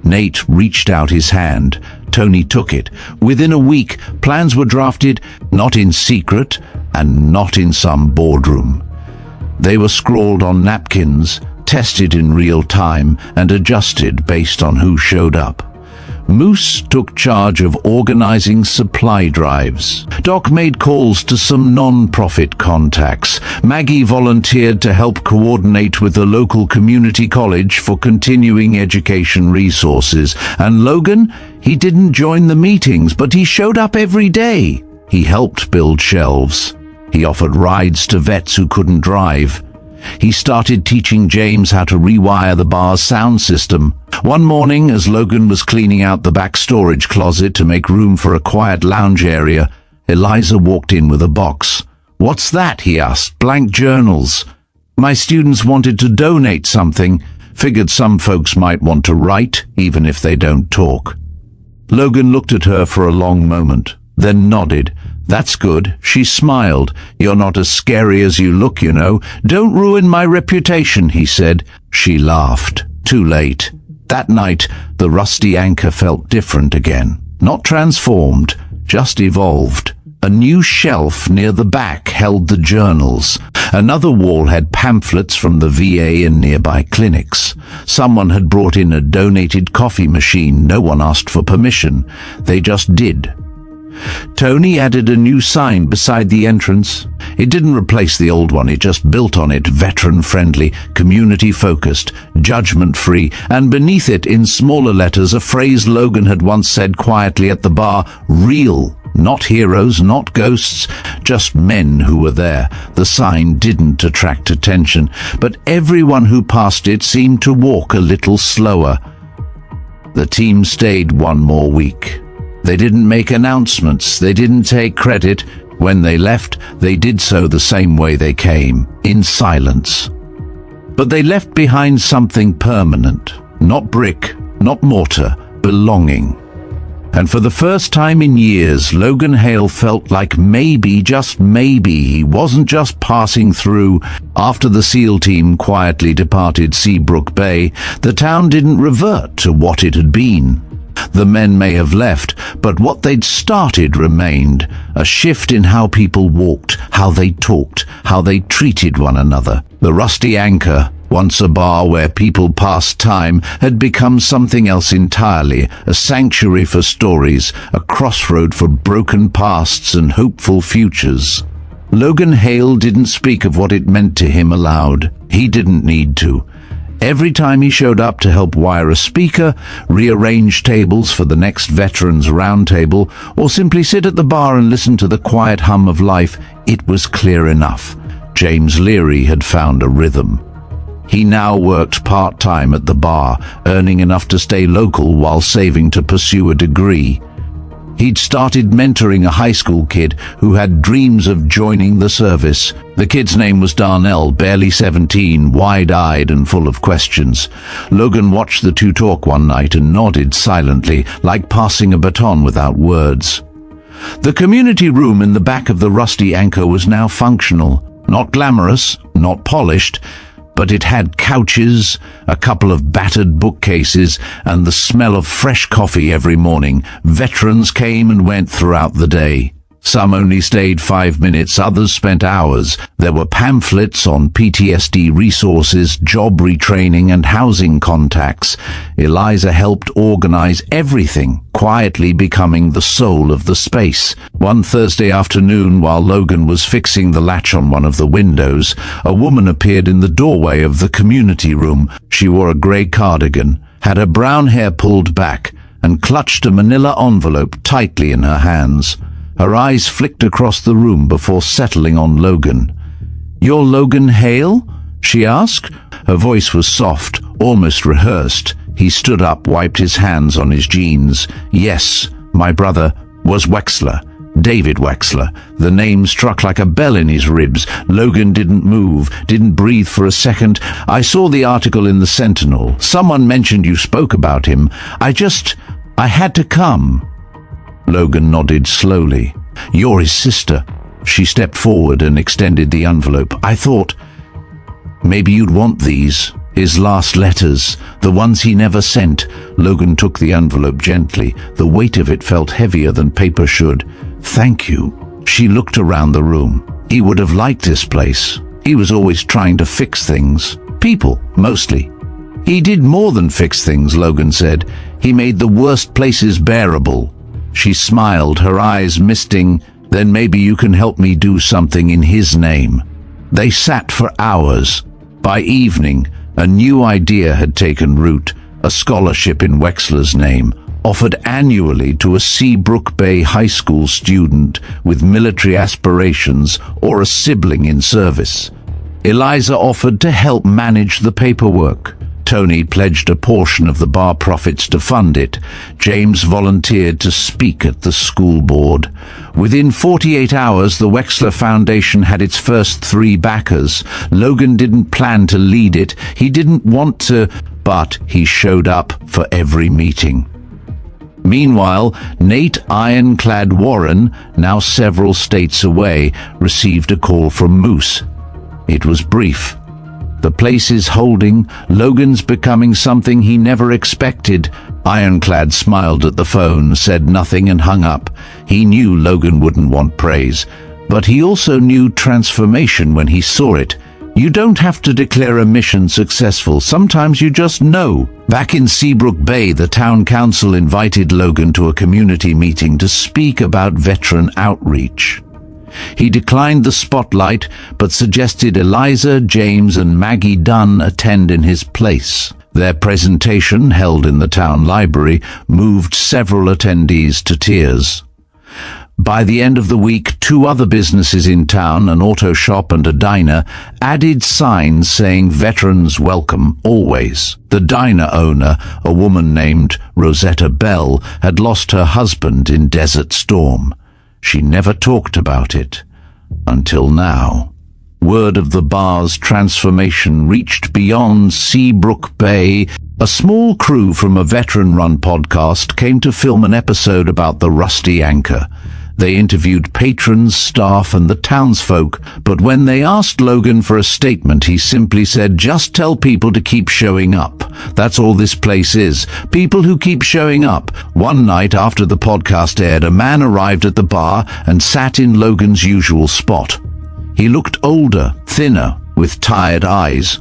Nate reached out his hand. Tony took it. Within a week, plans were drafted, not in secret and not in some boardroom. They were scrawled on napkins, tested in real time, and adjusted based on who showed up. Moose took charge of organizing supply drives. Doc made calls to some non-profit contacts. Maggie volunteered to help coordinate with the local community college for continuing education resources. And Logan, he didn't join the meetings, but he showed up every day. He helped build shelves. He offered rides to vets who couldn't drive. He started teaching James how to rewire the bar's sound system. One morning, as Logan was cleaning out the back storage closet to make room for a quiet lounge area, Eliza walked in with a box. "What's that?" he asked. "Blank journals." "My students wanted to donate something. Figured some folks might want to write, even if they don't talk." Logan looked at her for a long moment, then nodded. "That's good." She smiled. "You're not as scary as you look, you know. Don't ruin my reputation," he said. She laughed. Too late. That night, the Rusty Anchor felt different again. Not transformed, just evolved. A new shelf near the back held the journals. Another wall had pamphlets from the VA and nearby clinics. Someone had brought in a donated coffee machine. No one asked for permission. They just did. Tony added a new sign beside the entrance. It didn't replace the old one, it just built on it, veteran-friendly, community-focused, judgment-free, and beneath it, in smaller letters, a phrase Logan had once said quietly at the bar: "Real. Not heroes, not ghosts, just men who were there." The sign didn't attract attention, but everyone who passed it seemed to walk a little slower. The team stayed one more week. They didn't make announcements, they didn't take credit. When they left, they did so the same way they came, in silence. But they left behind something permanent, not brick, not mortar, belonging. And for the first time in years, Logan Hale felt like maybe, just maybe, he wasn't just passing through. After the SEAL team quietly departed Seabrook Bay, the town didn't revert to what it had been. The men may have left, but what they'd started remained. A shift in how people walked, how they talked, how they treated one another. The Rusty Anchor, once a bar where people passed time, had become something else entirely, a sanctuary for stories, a crossroad for broken pasts and hopeful futures. Logan Hale didn't speak of what it meant to him aloud. He didn't need to. Every time he showed up to help wire a speaker, rearrange tables for the next Veterans Roundtable, or simply sit at the bar and listen to the quiet hum of life, it was clear enough. James Leary had found a rhythm. He now worked part-time at the bar, earning enough to stay local while saving to pursue a degree. He'd started mentoring a high school kid who had dreams of joining the service. The kid's name was Darnell, barely 17, wide-eyed and full of questions. Logan watched the two talk one night and nodded silently, like passing a baton without words. The community room in the back of the Rusty Anchor was now functional, not glamorous, not polished, but it had couches, a couple of battered bookcases, and the smell of fresh coffee every morning. Veterans came and went throughout the day. Some only stayed 5 minutes, others spent hours. There were pamphlets on PTSD resources, job retraining, and housing contacts. Eliza helped organize everything, quietly becoming the soul of the space. One Thursday afternoon, while Logan was fixing the latch on one of the windows, a woman appeared in the doorway of the community room. She wore a grey cardigan, had her brown hair pulled back, and clutched a manila envelope tightly in her hands. Her eyes flicked across the room before settling on Logan. "You're Logan Hale?" she asked. Her voice was soft, almost rehearsed. He stood up, wiped his hands on his jeans. "Yes, my brother was Wexler. David Wexler." The name struck like a bell in his ribs. Logan didn't move, didn't breathe for a second. "I saw the article in the Sentinel. Someone mentioned you spoke about him. I had to come." Logan nodded slowly. "You're his sister." She stepped forward and extended the envelope. "I thought maybe you'd want these. His last letters, the ones he never sent." Logan took the envelope gently. The weight of it felt heavier than paper should. "Thank you." She looked around the room. He would have liked this place. He was always trying to fix things. People, mostly. He did more than fix things, Logan said. He made the worst places bearable. She smiled, her eyes misting. "Then maybe you can help me do something in his name." They sat for hours. By evening, a new idea had taken root, a scholarship in Wexler's name, offered annually to a Seabrook Bay high school student with military aspirations or a sibling in service. Eliza offered to help manage the paperwork. Tony pledged a portion of the bar profits to fund it. James volunteered to speak at the school board. Within 48 hours, the Wexler Foundation had its first 3 backers. Logan didn't plan to lead it. He didn't want to, but he showed up for every meeting. Meanwhile, Nate Ironclad Warren, now several states away, received a call from Moose. It was brief. "The place is holding. Logan's becoming something he never expected." Ironclad smiled at the phone, said nothing and hung up. He knew Logan wouldn't want praise, but he also knew transformation when he saw it. You don't have to declare a mission successful. Sometimes you just know. Back in Seabrook Bay, the town council invited Logan to a community meeting to speak about veteran outreach. He declined the spotlight, but suggested Eliza, James, and Maggie Dunn attend in his place. Their presentation, held in the town library, moved several attendees to tears. By the end of the week, 2 other businesses in town, an auto shop and a diner, added signs saying veterans welcome always. The diner owner, a woman named Rosetta Bell, had lost her husband in Desert Storm. She never talked about it. Until now. Word of the bar's transformation reached beyond Seabrook Bay. A small crew from a veteran-run podcast came to film an episode about the Rusty Anchor. They interviewed patrons, staff, and the townsfolk, but when they asked Logan for a statement, he simply said, "Just tell people to keep showing up. That's all this place is. People who keep showing up." One night after the podcast aired, a man arrived at the bar and sat in Logan's usual spot. He looked older, thinner, with tired eyes.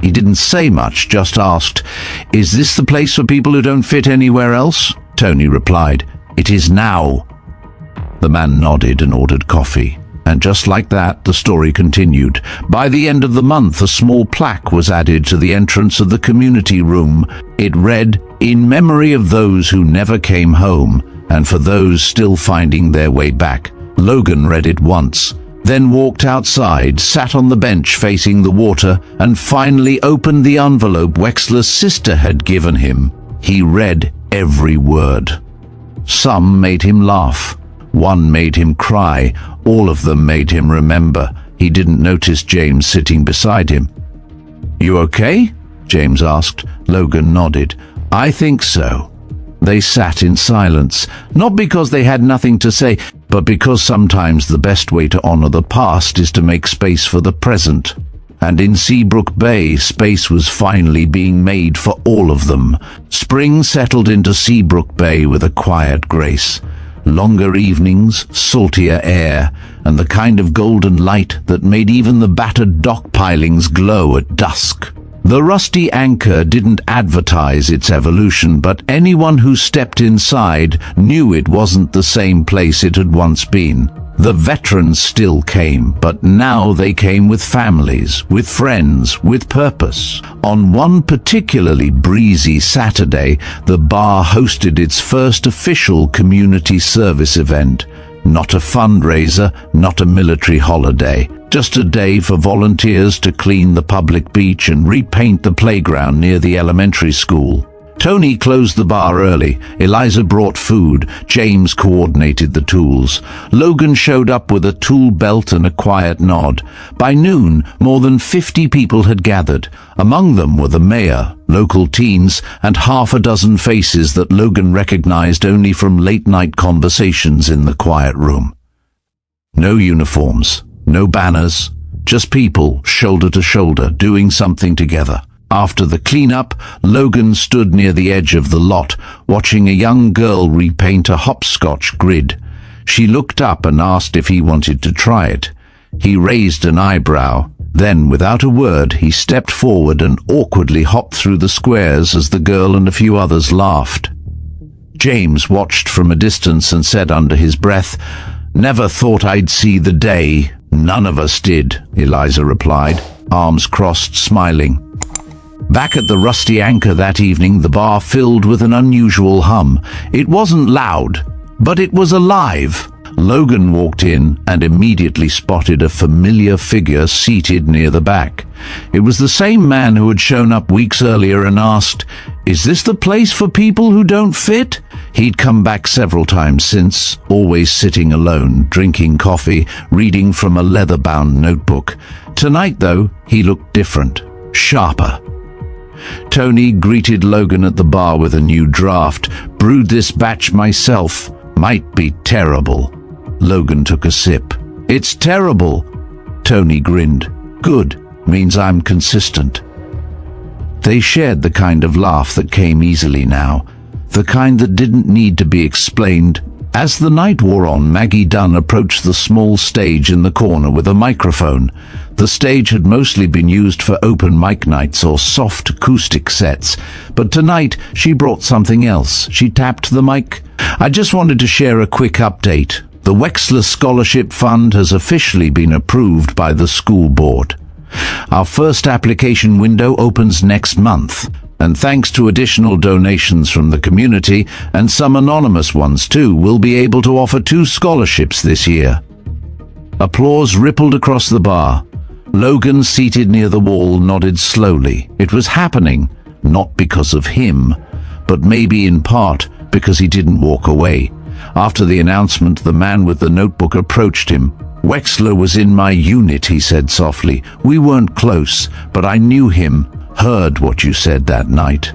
He didn't say much, just asked, "Is this the place for people who don't fit anywhere else?" Tony replied, "It is now." The man nodded and ordered coffee. And just like that, the story continued. By the end of the month, a small plaque was added to the entrance of the community room. It read, "In memory of those who never came home, and for those still finding their way back." Logan read it once, then walked outside, sat on the bench facing the water, and finally opened the envelope Wexler's sister had given him. He read every word. Some made him laugh. One made him cry. All of them made him remember. He didn't notice James sitting beside him. "You okay?" James asked. Logan nodded. "I think so." They sat in silence, not because they had nothing to say, but because sometimes the best way to honor the past is to make space for the present. And in Seabrook Bay, space was finally being made for all of them. Spring settled into Seabrook Bay with a quiet grace. Longer evenings, saltier air, and the kind of golden light that made even the battered dock pilings glow at dusk. The Rusty Anchor didn't advertise its evolution, but anyone who stepped inside knew it wasn't the same place it had once been. The veterans still came, but now they came with families, with friends, with purpose. On one particularly breezy Saturday, the bar hosted its first official community service event. Not a fundraiser, not a military holiday, just a day for volunteers to clean the public beach and repaint the playground near the elementary school. Tony closed the bar early. Eliza brought food. James coordinated the tools. Logan showed up with a tool belt and a quiet nod. By noon, more than 50 people had gathered. Among them were the mayor, local teens, and half a dozen faces that Logan recognized only from late-night conversations in the quiet room. No uniforms, no banners, just people, shoulder to shoulder, doing something together. After the cleanup, Logan stood near the edge of the lot, watching a young girl repaint a hopscotch grid. She looked up and asked if he wanted to try it. He raised an eyebrow. Then, without a word, he stepped forward and awkwardly hopped through the squares as the girl and a few others laughed. James watched from a distance and said under his breath, "Never thought I'd see the day." "None of us did," Eliza replied, arms crossed, smiling. Back at the Rusty Anchor that evening, the bar filled with an unusual hum. It wasn't loud, but it was alive. Logan walked in and immediately spotted a familiar figure seated near the back. It was the same man who had shown up weeks earlier and asked, "Is this the place for people who don't fit?" He'd come back several times since, always sitting alone, drinking coffee, reading from a leather-bound notebook. Tonight, though, he looked different, sharper. Tony greeted Logan at the bar with a new draft. "Brewed this batch myself. Might be terrible." Logan took a sip. "It's terrible." Tony grinned. "Good. Means I'm consistent." They shared the kind of laugh that came easily now, the kind that didn't need to be explained. As the night wore on, Maggie Dunn approached the small stage in the corner with a microphone. The stage had mostly been used for open mic nights or soft acoustic sets, but tonight she brought something else. She tapped the mic. "I just wanted to share a quick update. The Wexler Scholarship Fund has officially been approved by the school board. Our first application window opens next month. And thanks to additional donations from the community, and some anonymous ones too, we'll be able to offer 2 scholarships this year." Applause rippled across the bar. Logan, seated near the wall, nodded slowly. It was happening, not because of him, but maybe in part because he didn't walk away. After the announcement, the man with the notebook approached him. "Wexler was in my unit," he said softly. "We weren't close, but I knew him, heard what you said that night."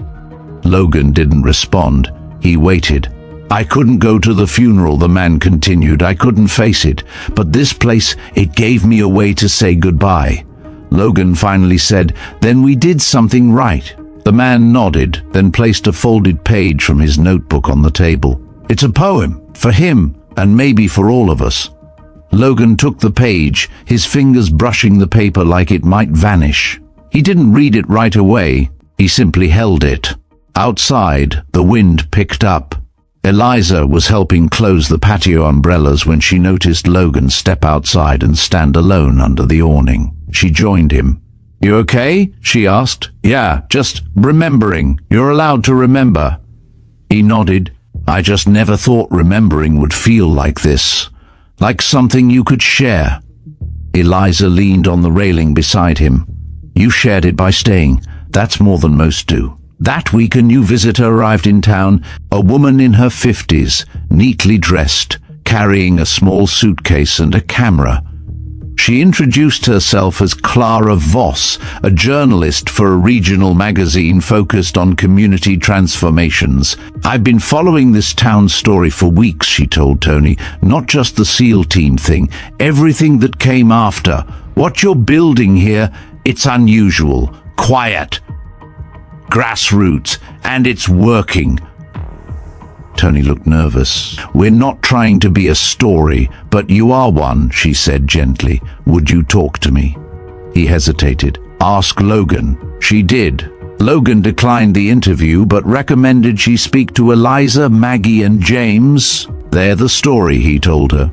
Logan didn't respond. He waited. "I couldn't go to the funeral," the man continued. "I couldn't face it. But this place, it gave me a way to say goodbye." Logan finally said, "Then we did something right." The man nodded, then placed a folded page from his notebook on the table. "It's a poem, for him, and maybe for all of us." Logan took the page, his fingers brushing the paper like it might vanish. He didn't read it right away. He simply held it. Outside, the wind picked up. Eliza was helping close the patio umbrellas when she noticed Logan step outside and stand alone under the awning. She joined him. "You okay?" she asked. "Yeah, just remembering. You're allowed to remember." He nodded. "I just never thought remembering would feel like this. Like something you could share." Eliza leaned on the railing beside him. "You shared it by staying. That's more than most do." That week, a new visitor arrived in town, a woman in her 50s, neatly dressed, carrying a small suitcase and a camera. She introduced herself as Clara Voss, a journalist for a regional magazine focused on community transformations. "I've been following this town story for weeks," she told Tony. "Not just the SEAL team thing, everything that came after. What you're building here, it's unusual, quiet, grassroots, and it's working." Tony looked nervous. "We're not trying to be a story, but you are one," she said gently. "Would you talk to me?" He hesitated. "Ask Logan." She did. Logan declined the interview, but recommended she speak to Eliza, Maggie, and James. "They're the story," he told her.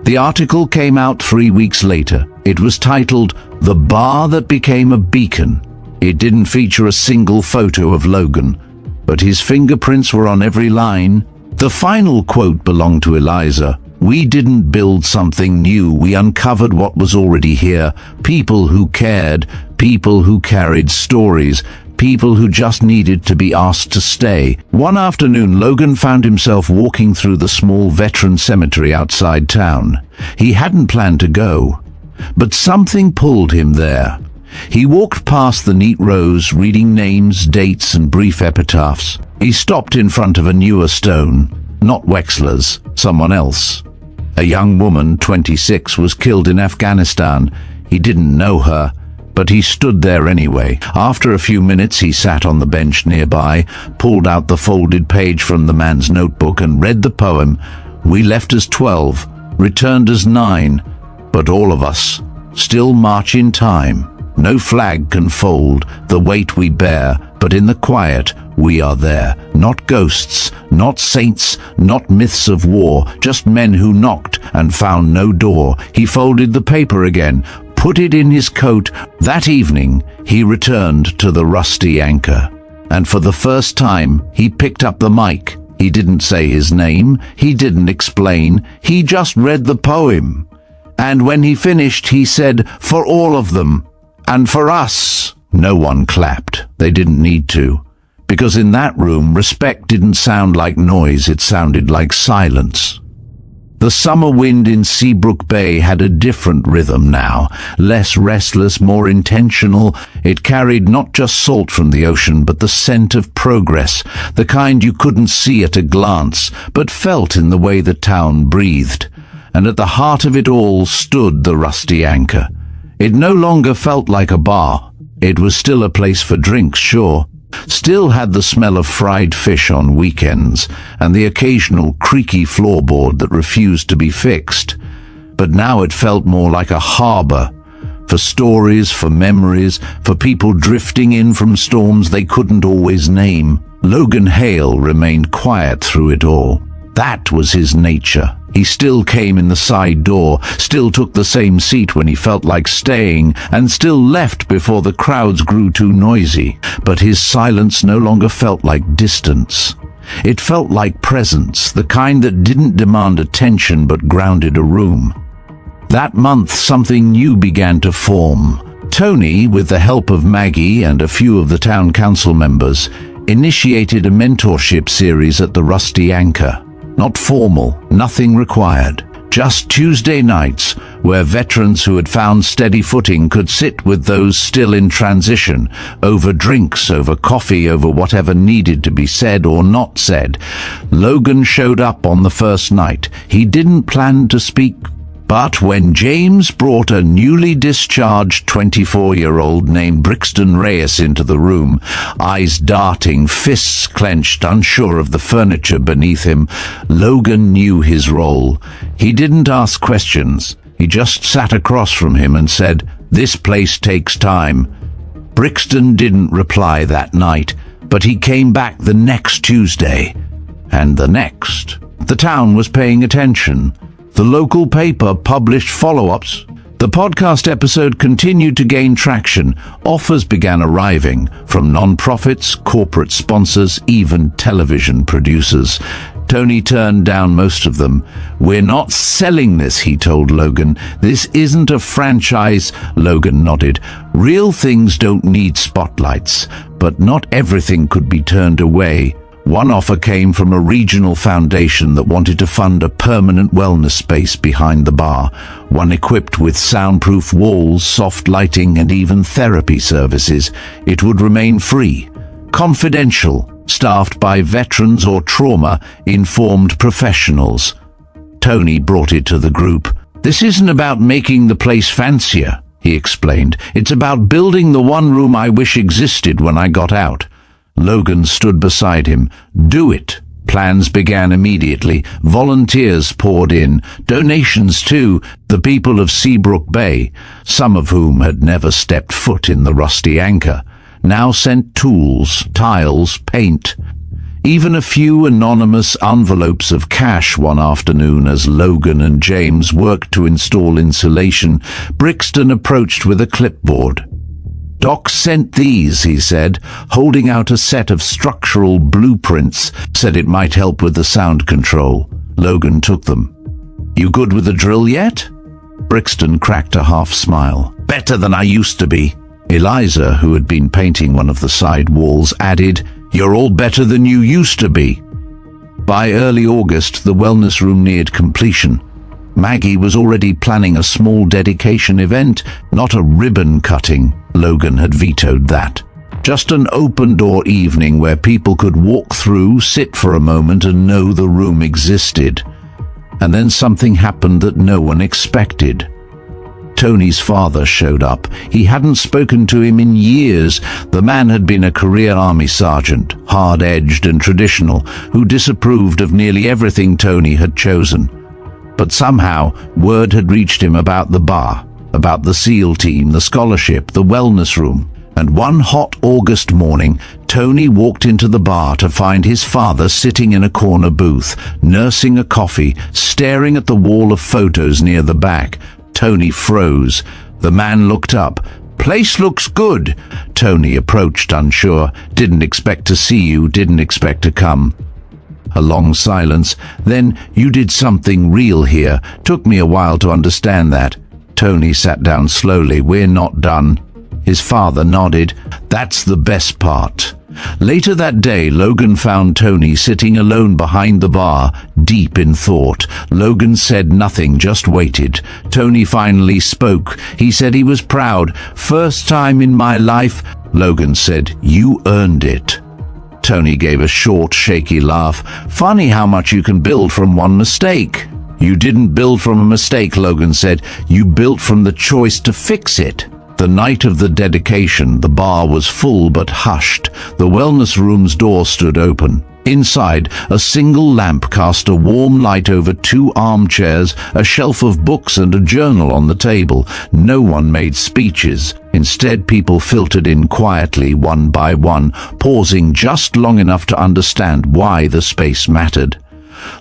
The article came out 3 weeks later. It was titled, "The Bar That Became a Beacon." It didn't feature a single photo of Logan, but his fingerprints were on every line. The final quote belonged to Eliza. "We didn't build something new, we uncovered what was already here. People who cared, people who carried stories, people who just needed to be asked to stay." One afternoon, Logan found himself walking through the small veteran cemetery outside town. He hadn't planned to go, but something pulled him there. He walked past the neat rows, reading names, dates, and brief epitaphs. He stopped in front of a newer stone. Not Wexler's, someone else. A young woman, 26, was killed in Afghanistan. He didn't know her, but he stood there anyway. After a few minutes, he sat on the bench nearby, pulled out the folded page from the man's notebook, and read the poem. "We left as 12, returned as 9, but all of us still march in time. No flag can fold the weight we bear, but in the quiet we are there. Not ghosts, not saints, not myths of war, just men who knocked and found no door." He folded the paper again, put it in his coat. That evening, he returned to the rusty anchor. And for the first time, he picked up the mic. He didn't say his name, he didn't explain, he just read the poem. And when he finished, he said, "For all of them. And for us." No one clapped. They didn't need to. Because in that room, respect didn't sound like noise, it sounded like silence. The summer wind in Seabrook Bay had a different rhythm now, less restless, more intentional. It carried not just salt from the ocean, but the scent of progress, the kind you couldn't see at a glance, but felt in the way the town breathed. And at the heart of it all stood the rusty anchor. It no longer felt like a bar. It was still a place for drinks, sure. Still had the smell of fried fish on weekends, and the occasional creaky floorboard that refused to be fixed. But now it felt more like a harbor, for stories, for memories, for people drifting in from storms they couldn't always name. Logan Hale remained quiet through it all. That was his nature. He still came in the side door, still took the same seat when he felt like staying, and still left before the crowds grew too noisy. But his silence no longer felt like distance. It felt like presence, the kind that didn't demand attention but grounded a room. That month, something new began to form. Tony, with the help of Maggie and a few of the town council members, initiated a mentorship series at the Rusty Anchor. Not formal, nothing required. Just Tuesday nights, where veterans who had found steady footing could sit with those still in transition, over drinks, over coffee, over whatever needed to be said or not said. Logan showed up on the first night. He didn't plan to speak, but when James brought a newly discharged 24-year-old named Brixton Reyes into the room, eyes darting, fists clenched, unsure of the furniture beneath him, Logan knew his role. He didn't ask questions. He just sat across from him and said, "This place takes time." Brixton didn't reply that night, but he came back the next Tuesday, and the next. The town was paying attention. The local paper published follow-ups. The podcast episode continued to gain traction. Offers began arriving from non-profits, corporate sponsors, even television producers. Tony turned down most of them. "We're not selling this," he told Logan. "This isn't a franchise." Logan nodded. "Real things don't need spotlights, but not everything could be turned away." One offer came from a regional foundation that wanted to fund a permanent wellness space behind the bar, one equipped with soundproof walls, soft lighting, and even therapy services. It would remain free, confidential, staffed by veterans or trauma-informed professionals. Tony brought it to the group. "This isn't about making the place fancier," he explained. "It's about building the one room I wish existed when I got out." Logan stood beside him. "Do it." Plans began immediately. Volunteers poured in. Donations too. The people of Seabrook Bay, some of whom had never stepped foot in the Rusty Anchor, now sent tools, tiles, paint. Even a few anonymous envelopes of cash one afternoon as Logan and James worked to install insulation. Brixton approached with a clipboard. "Doc sent these," he said, holding out a set of structural blueprints, said it might help with the sound control. Logan took them. "You good with the drill yet?" Brixton cracked a half smile. "Better than I used to be." Eliza, who had been painting one of the side walls, added, "You're all better than you used to be." By early August, the wellness room neared completion. Maggie was already planning a small dedication event, not a ribbon cutting. Logan had vetoed that. Just an open-door evening where people could walk through, sit for a moment, and know the room existed. And then something happened that no one expected. Tony's father showed up. He hadn't spoken to him in years. The man had been a career army sergeant, hard-edged and traditional, who disapproved of nearly everything Tony had chosen. But somehow, word had reached him about the bar, about the SEAL team, the scholarship, the wellness room. And one hot August morning, Tony walked into the bar to find his father sitting in a corner booth, nursing a coffee, staring at the wall of photos near the back. Tony froze. The man looked up. "Place looks good." Tony approached, unsure. "Didn't expect to see you, didn't expect to come." A long silence. Then, "You did something real here. Took me a while to understand that." Tony sat down slowly. "We're not done." His father nodded. "That's the best part." Later that day, Logan found Tony sitting alone behind the bar, deep in thought. Logan said nothing, just waited. Tony finally spoke. He said he was proud. "First time in my life." Logan said, "You earned it." Tony gave a short, shaky laugh. "Funny how much you can build from one mistake." "You didn't build from a mistake," Logan said. "You built from the choice to fix it." The night of the dedication, the bar was full but hushed. The wellness room's door stood open. Inside, a single lamp cast a warm light over 2 armchairs, a shelf of books and a journal on the table. No one made speeches. Instead, people filtered in quietly, one by one, pausing just long enough to understand why the space mattered.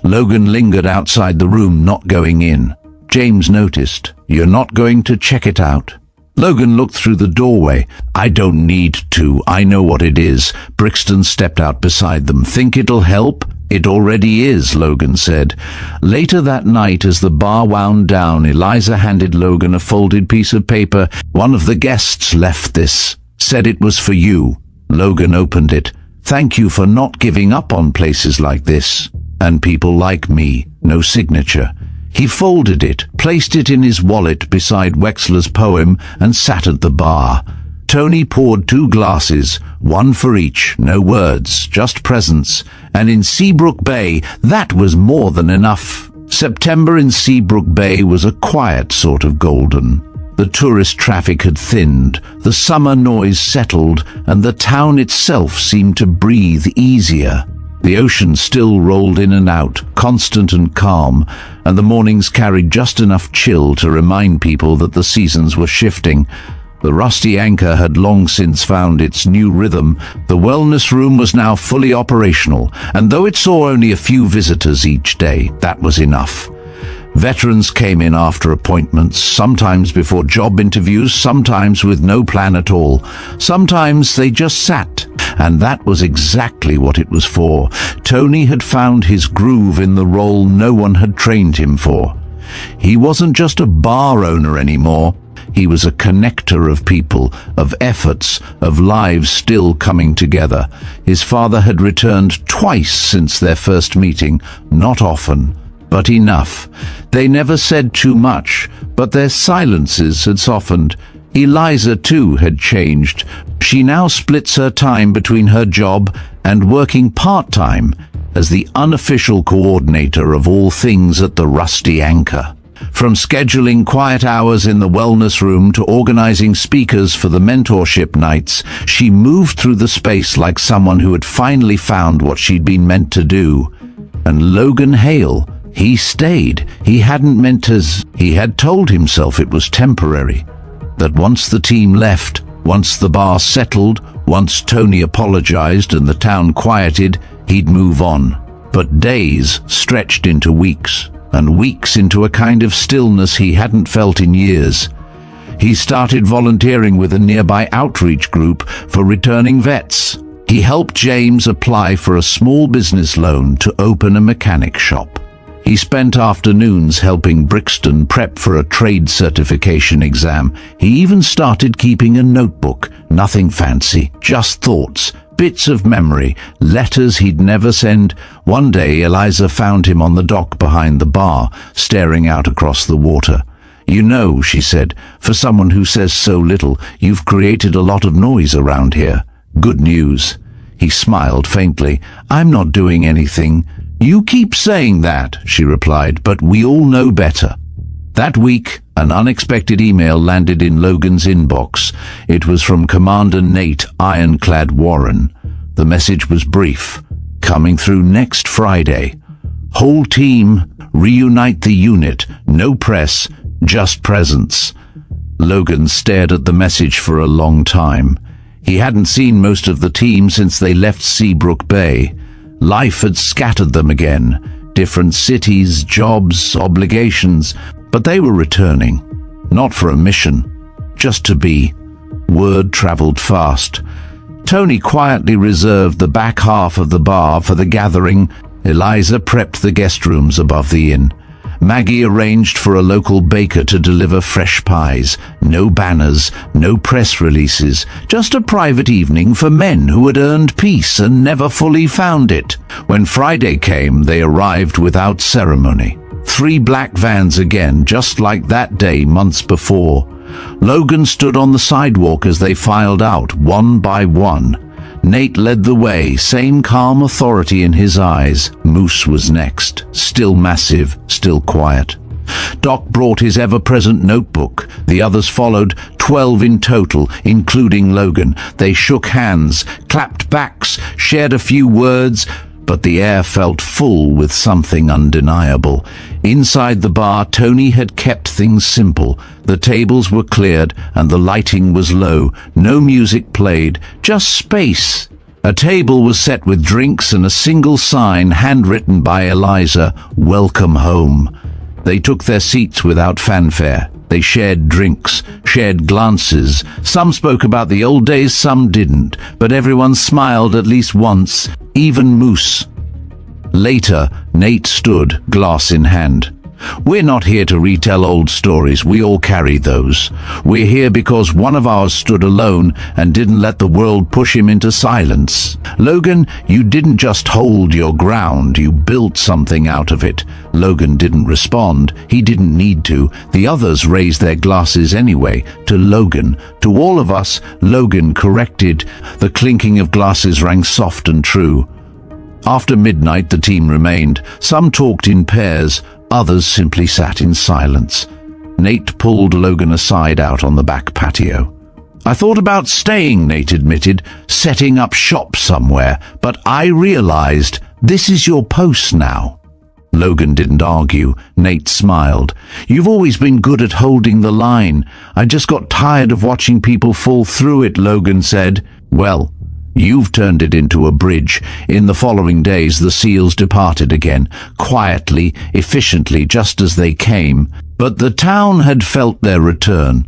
Logan lingered outside the room, not going in. James noticed. "You're not going to check it out?" Logan looked through the doorway. "I don't need to. I know what it is." Brixton stepped out beside them. "Think it'll help?" "It already is," Logan said. Later that night, as the bar wound down, Eliza handed Logan a folded piece of paper. "One of the guests left this. Said it was for you." Logan opened it. "Thank you for not giving up on places like this. And people like me." No signature. He folded it, placed it in his wallet beside Wexler's poem, and sat at the bar. Tony poured 2 glasses, one for each, no words, just presence. And in Seabrook Bay, that was more than enough. September in Seabrook Bay was a quiet sort of golden. The tourist traffic had thinned, the summer noise settled, and the town itself seemed to breathe easier. The ocean still rolled in and out, constant and calm, and the mornings carried just enough chill to remind people that the seasons were shifting. The Rusty Anchor had long since found its new rhythm. The wellness room was now fully operational, and though it saw only a few visitors each day, that was enough. Veterans came in after appointments, sometimes before job interviews, sometimes with no plan at all. Sometimes they just sat, and that was exactly what it was for. Tony had found his groove in the role no one had trained him for. He wasn't just a bar owner anymore. He was a connector of people, of efforts, of lives still coming together. His father had returned twice since their first meeting, not often, but enough. They never said too much, but their silences had softened. Eliza, too, had changed. She now splits her time between her job and working part-time as the unofficial coordinator of all things at the Rusty Anchor. From scheduling quiet hours in the wellness room to organizing speakers for the mentorship nights, she moved through the space like someone who had finally found what she'd been meant to do. And Logan Hale, he stayed. He hadn't meant as... He had told himself it was temporary. That once the team left, once the bar settled, once Tony apologized and the town quieted, he'd move on. But days stretched into weeks, and weeks into a kind of stillness he hadn't felt in years. He started volunteering with a nearby outreach group for returning vets. He helped James apply for a small business loan to open a mechanic shop. He spent afternoons helping Brixton prep for a trade certification exam. He even started keeping a notebook, nothing fancy, just thoughts, bits of memory, letters he'd never send. One day Eliza found him on the dock behind the bar, staring out across the water. "You know," she said, "for someone who says so little, you've created a lot of noise around here. Good news." He smiled faintly. "I'm not doing anything." "You keep saying that," she replied, "but we all know better." That week, an unexpected email landed in Logan's inbox. It was from Commander Nate Ironclad Warren. The message was brief. "Coming through next Friday. Whole team, reunite the unit. No press, just presence." Logan stared at the message for a long time. He hadn't seen most of the team since they left Seabrook Bay. Life had scattered them again. Different cities, jobs, obligations. But they were returning. Not for a mission, just to be. Word traveled fast. Tony quietly reserved the back half of the bar for the gathering. Eliza prepped the guest rooms above the inn. Maggie arranged for a local baker to deliver fresh pies. No banners, no press releases, just a private evening for men who had earned peace and never fully found it. When Friday came, they arrived without ceremony. 3 black vans again, just like that day months before. Logan stood on the sidewalk as they filed out, one by one. Nate led the way, same calm authority in his eyes. Moose was next, still massive, still quiet. Doc brought his ever-present notebook. The others followed, 12 in total, including Logan. They shook hands, clapped backs, shared a few words, but the air felt full with something undeniable. Inside the bar, Tony had kept things simple. The tables were cleared and the lighting was low. No music played, just space. A table was set with drinks and a single sign handwritten by Eliza, "Welcome home." They took their seats without fanfare. They shared drinks, shared glances. Some spoke about the old days, some didn't, but everyone smiled at least once, even Moose. Later, Nate stood, glass in hand. "We're not here to retell old stories, we all carry those. We're here because one of ours stood alone and didn't let the world push him into silence. Logan, you didn't just hold your ground, you built something out of it." Logan didn't respond. He didn't need to. The others raised their glasses anyway, to Logan. To all of us, Logan corrected. The clinking of glasses rang soft and true. After midnight, the team remained. Some talked in pairs, others simply sat in silence. Nate pulled Logan aside out on the back patio. "I thought about staying," Nate admitted, "setting up shop somewhere, but I realized this is your post now." Logan didn't argue. Nate smiled. "You've always been good at holding the line. I just got tired of watching people fall through it," Logan said. "Well, you've turned it into a bridge." In the following days, the SEALs departed again, quietly, efficiently, just as they came. But the town had felt their return.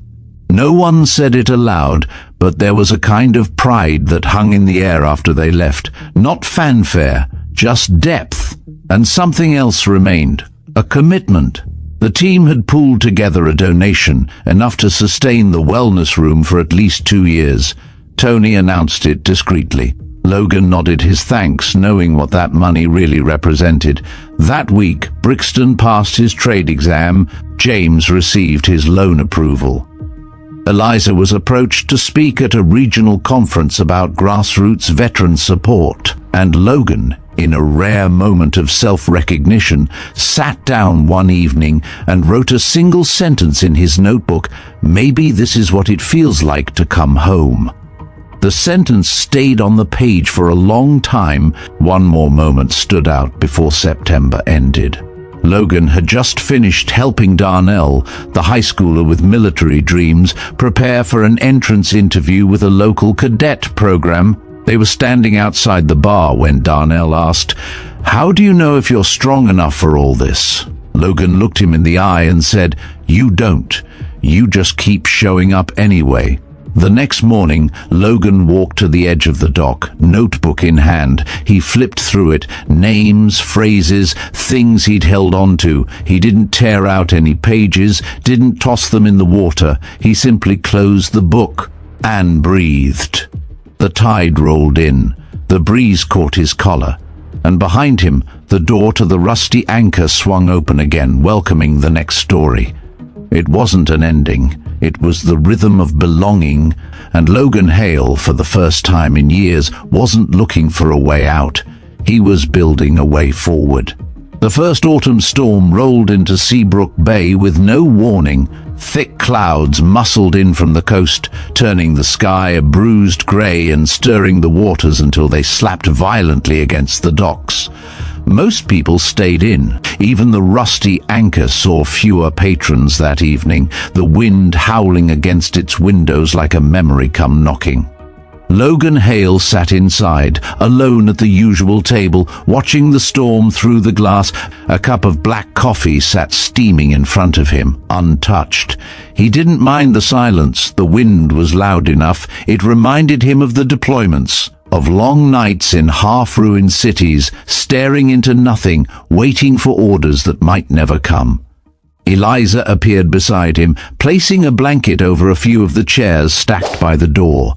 No one said it aloud, but there was a kind of pride that hung in the air after they left. Not fanfare, just depth. And something else remained, a commitment. The team had pooled together a donation, enough to sustain the wellness room for at least 2 years. Tony announced it discreetly. Logan nodded his thanks, knowing what that money really represented. That week, Brixton passed his trade exam. James received his loan approval. Eliza was approached to speak at a regional conference about grassroots veteran support, and Logan, in a rare moment of self-recognition, sat down one evening and wrote a single sentence in his notebook: "Maybe this is what it feels like to come home." The sentence stayed on the page for a long time. One more moment stood out before September ended. Logan had just finished helping Darnell, the high schooler with military dreams, prepare for an entrance interview with a local cadet program. They were standing outside the bar when Darnell asked, "How do you know if you're strong enough for all this?" Logan looked him in the eye and said, "You don't. You just keep showing up anyway." The next morning, Logan walked to the edge of the dock, notebook in hand. He flipped through it, names, phrases, things he'd held on to. He didn't tear out any pages, didn't toss them in the water. He simply closed the book and breathed. The tide rolled in. The breeze caught his collar. And behind him, the door to the rusty anchor swung open again, welcoming the next story. It wasn't an ending. It was the rhythm of belonging, and Logan Hale, for the first time in years, wasn't looking for a way out. He was building a way forward. The first autumn storm rolled into Seabrook Bay with no warning. Thick clouds muscled in from the coast, turning the sky a bruised grey and stirring the waters until they slapped violently against the docks. Most people stayed in. Even the rusty anchor saw fewer patrons that evening, the wind howling against its windows like a memory come knocking. Logan Hale sat inside, alone at the usual table, watching the storm through the glass. A cup of black coffee sat steaming in front of him, untouched. He didn't mind the silence. The wind was loud enough. It reminded him of the deployments, of long nights in half-ruined cities, staring into nothing, waiting for orders that might never come. Eliza appeared beside him, placing a blanket over a few of the chairs stacked by the door.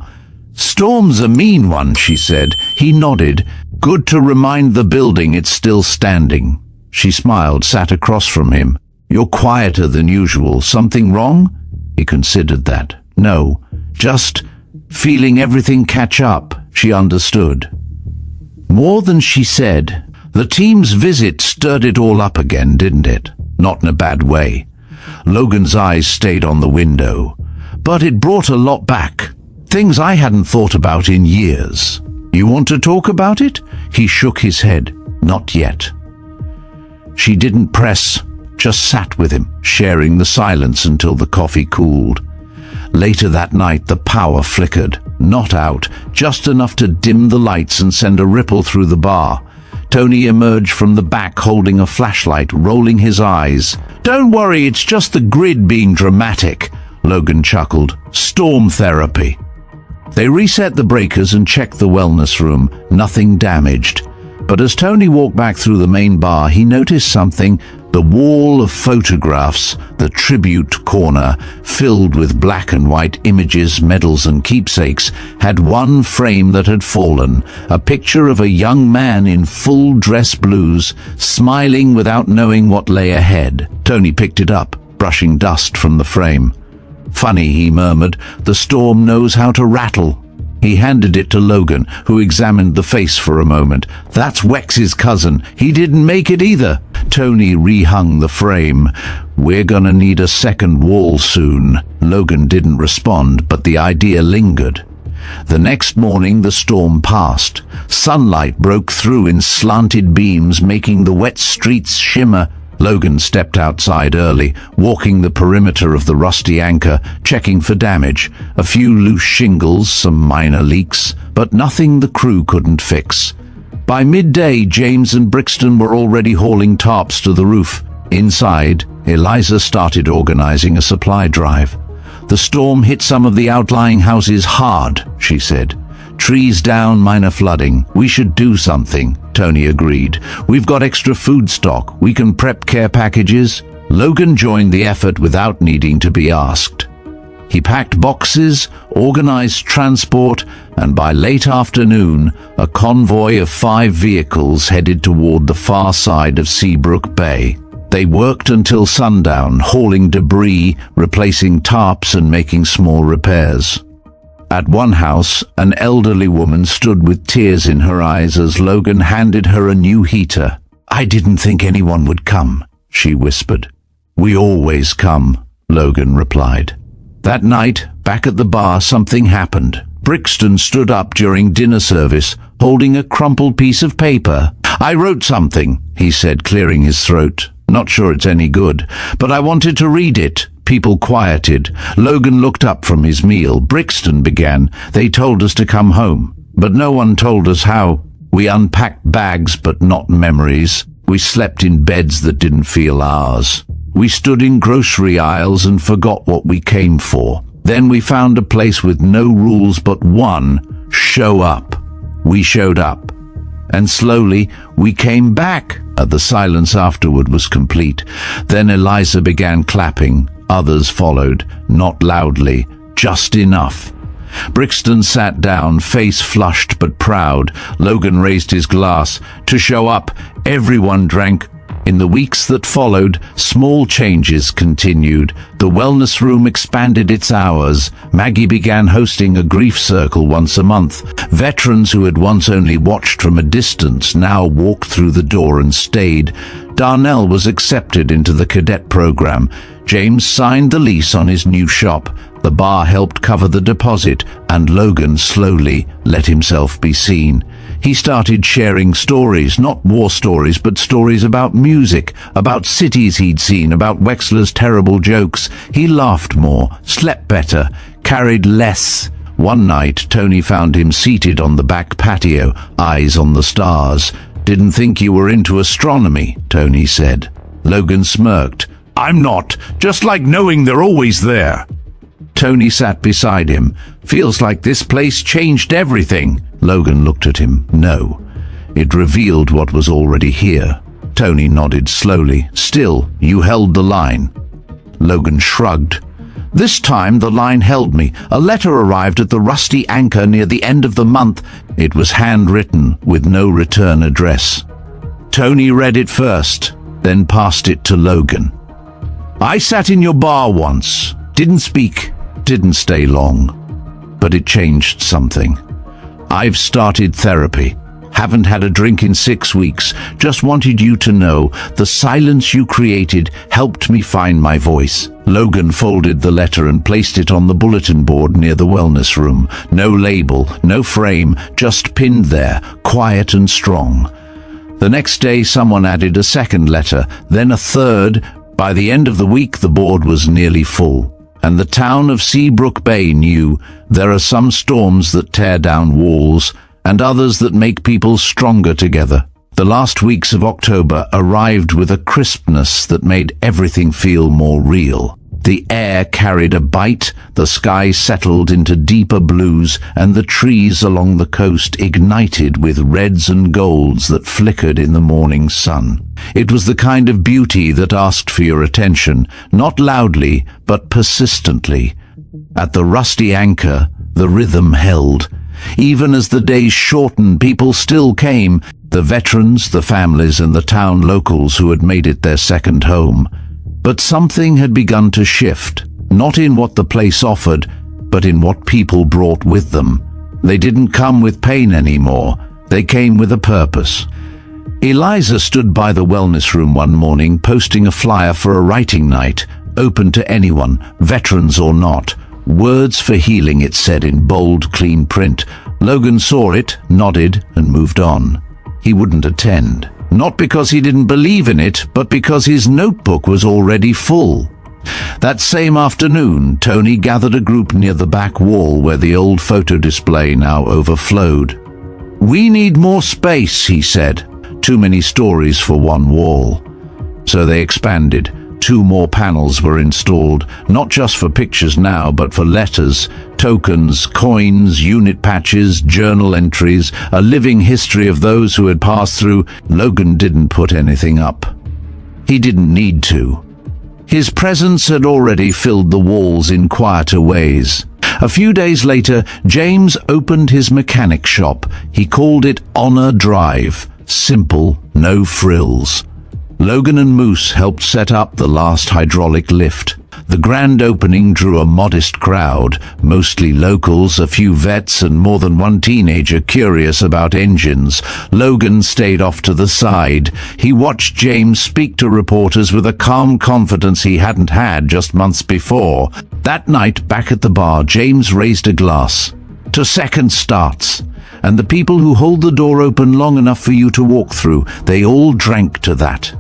"Storm's a mean one," she said. He nodded. "Good to remind the building it's still standing." She smiled, sat across from him. "You're quieter than usual. Something wrong?" He considered that. "No, just feeling everything catch up." She understood. More than she said. The team's visit stirred it all up again, didn't it? Not in a bad way. Logan's eyes stayed on the window. But it brought a lot back. Things I hadn't thought about in years. "You want to talk about it?" He shook his head. "Not yet." She didn't press, just sat with him, sharing the silence until the coffee cooled. Later that night, the power flickered. Not out, just enough to dim the lights and send a ripple through the bar. Tony emerged from the back holding a flashlight, rolling his eyes. "Don't worry, it's just the grid being dramatic," Logan chuckled. "Storm therapy." They reset the breakers and checked the wellness room. Nothing damaged. But as Tony walked back through the main bar, he noticed something. The wall of photographs, the tribute corner, filled with black and white images, medals and keepsakes, had one frame that had fallen, a picture of a young man in full dress blues, smiling without knowing what lay ahead. Tony picked it up, brushing dust from the frame. "Funny," he murmured, "the storm knows how to rattle." He handed it to Logan, who examined the face for a moment. "That's Wex's cousin. He didn't make it either." Tony rehung the frame. "We're gonna need a second wall soon." Logan didn't respond, but the idea lingered. The next morning the storm passed. Sunlight broke through in slanted beams, making the wet streets shimmer. Logan stepped outside early, walking the perimeter of the rusty anchor, checking for damage. A few loose shingles, some minor leaks, but nothing the crew couldn't fix. By midday, James and Brixton were already hauling tarps to the roof. Inside, Eliza started organizing a supply drive. "The storm hit some of the outlying houses hard," she said. "Trees down, minor flooding. We should do something." Tony agreed. "We've got extra food stock. We can prep care packages." Logan joined the effort without needing to be asked. He packed boxes, organized transport, and by late afternoon, a convoy of 5 vehicles headed toward the far side of Seabrook Bay. They worked until sundown, hauling debris, replacing tarps, and making small repairs. At one house, an elderly woman stood with tears in her eyes as Logan handed her a new heater. "I didn't think anyone would come," she whispered. "We always come," Logan replied. That night, back at the bar, something happened. Brixton stood up during dinner service, holding a crumpled piece of paper. "I wrote something," he said, clearing his throat. "Not sure it's any good, but I wanted to read it." People quieted. Logan looked up from his meal. Brixton began. "They told us to come home, but no one told us how. We unpacked bags, but not memories. We slept in beds that didn't feel ours. We stood in grocery aisles and forgot what we came for. Then we found a place with no rules but one: show up. We showed up. And slowly, we came back." The silence afterward was complete. Then Eliza began clapping. Others followed, not loudly, just enough. Brixton sat down, face flushed but proud. Logan raised his glass. "To show up." Everyone drank. In the weeks that followed, small changes continued. The wellness room expanded its hours. Maggie began hosting a grief circle once a month. Veterans who had once only watched from a distance now walked through the door and stayed. Darnell was accepted into the cadet program. James signed the lease on his new shop. The bar helped cover the deposit, and Logan slowly let himself be seen. He started sharing stories, not war stories, but stories about music, about cities he'd seen, about Wexler's terrible jokes. He laughed more, slept better, carried less. One night, Tony found him seated on the back patio, eyes on the stars. "Didn't think you were into astronomy," Tony said. Logan smirked. "I'm not, just like knowing they're always there." Tony sat beside him. "Feels like this place changed everything." Logan looked at him. "No. It revealed what was already here." Tony nodded slowly. "Still, you held the line." Logan shrugged. "This time the line held me. A letter arrived at the rusty anchor near the end of the month. It was handwritten, with no return address." Tony read it first, then passed it to Logan. "I sat in your bar once. Didn't speak. Didn't stay long. But it changed something. I've started therapy. Haven't had a drink in 6 weeks. Just wanted you to know the silence you created helped me find my voice." Logan folded the letter and placed it on the bulletin board near the wellness room. No label, no frame, just pinned there, quiet and strong. The next day someone added a second letter, then a third. By the end of the week the board was nearly full. And the town of Seabrook Bay knew there are some storms that tear down walls and others that make people stronger together. The last weeks of October arrived with a crispness that made everything feel more real. The air carried a bite, the sky settled into deeper blues, and the trees along the coast ignited with reds and golds that flickered in the morning sun. It was the kind of beauty that asked for your attention, not loudly, but persistently. At the Rusty Anchor, the rhythm held. Even as the days shortened, people still came, the veterans, the families, and the town locals who had made it their second home. But something had begun to shift, not in what the place offered, but in what people brought with them. They didn't come with pain anymore. They came with a purpose. Eliza stood by the wellness room one morning, posting a flyer for a writing night, open to anyone, veterans or not. Words for healing, it said in bold, clean print. Logan saw it, nodded, and moved on. He wouldn't attend. Not because he didn't believe in it, but because his notebook was already full. That same afternoon, Tony gathered a group near the back wall where the old photo display now overflowed. "We need more space," he said. "Too many stories for one wall." So they expanded. 2 more panels were installed, not just for pictures now, but for letters, tokens, coins, unit patches, journal entries, a living history of those who had passed through. Logan didn't put anything up. He didn't need to. His presence had already filled the walls in quieter ways. A few days later, James opened his mechanic shop. He called it Honor Drive. Simple, no frills. Logan and Moose helped set up the last hydraulic lift. The grand opening drew a modest crowd, mostly locals, a few vets, and more than one teenager curious about engines. Logan stayed off to the side. He watched James speak to reporters with a calm confidence he hadn't had just months before. That night, back at the bar, James raised a glass. "To second starts. And the people who hold the door open long enough for you to walk through, they all drank to that."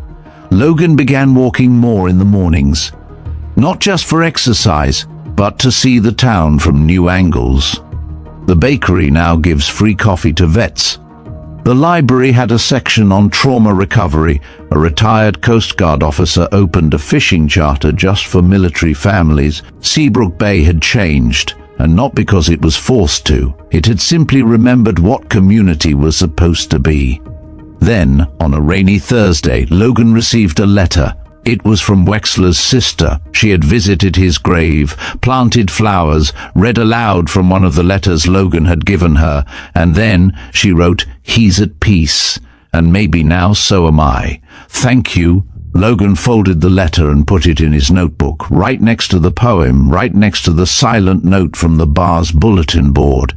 Logan began walking more in the mornings. Not just for exercise, but to see the town from new angles. The bakery now gives free coffee to vets. The library had a section on trauma recovery. A retired Coast Guard officer opened a fishing charter just for military families. Seabrook Bay had changed, and not because it was forced to. It had simply remembered what community was supposed to be. Then, on a rainy Thursday, Logan received a letter. It was from Wexler's sister. She had visited his grave, planted flowers, read aloud from one of the letters Logan had given her, and then she wrote, "He's at peace, and maybe now so am I. Thank you." Logan folded the letter and put it in his notebook, right next to the poem, right next to the silent note from the bar's bulletin board.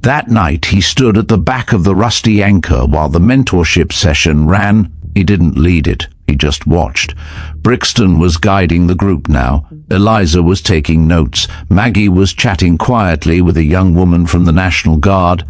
That night he stood at the back of the Rusty Anchor while the mentorship session ran. He didn't lead it, he just watched. Brixton was guiding the group now. Eliza was taking notes. Maggie was chatting quietly with a young woman from the National Guard.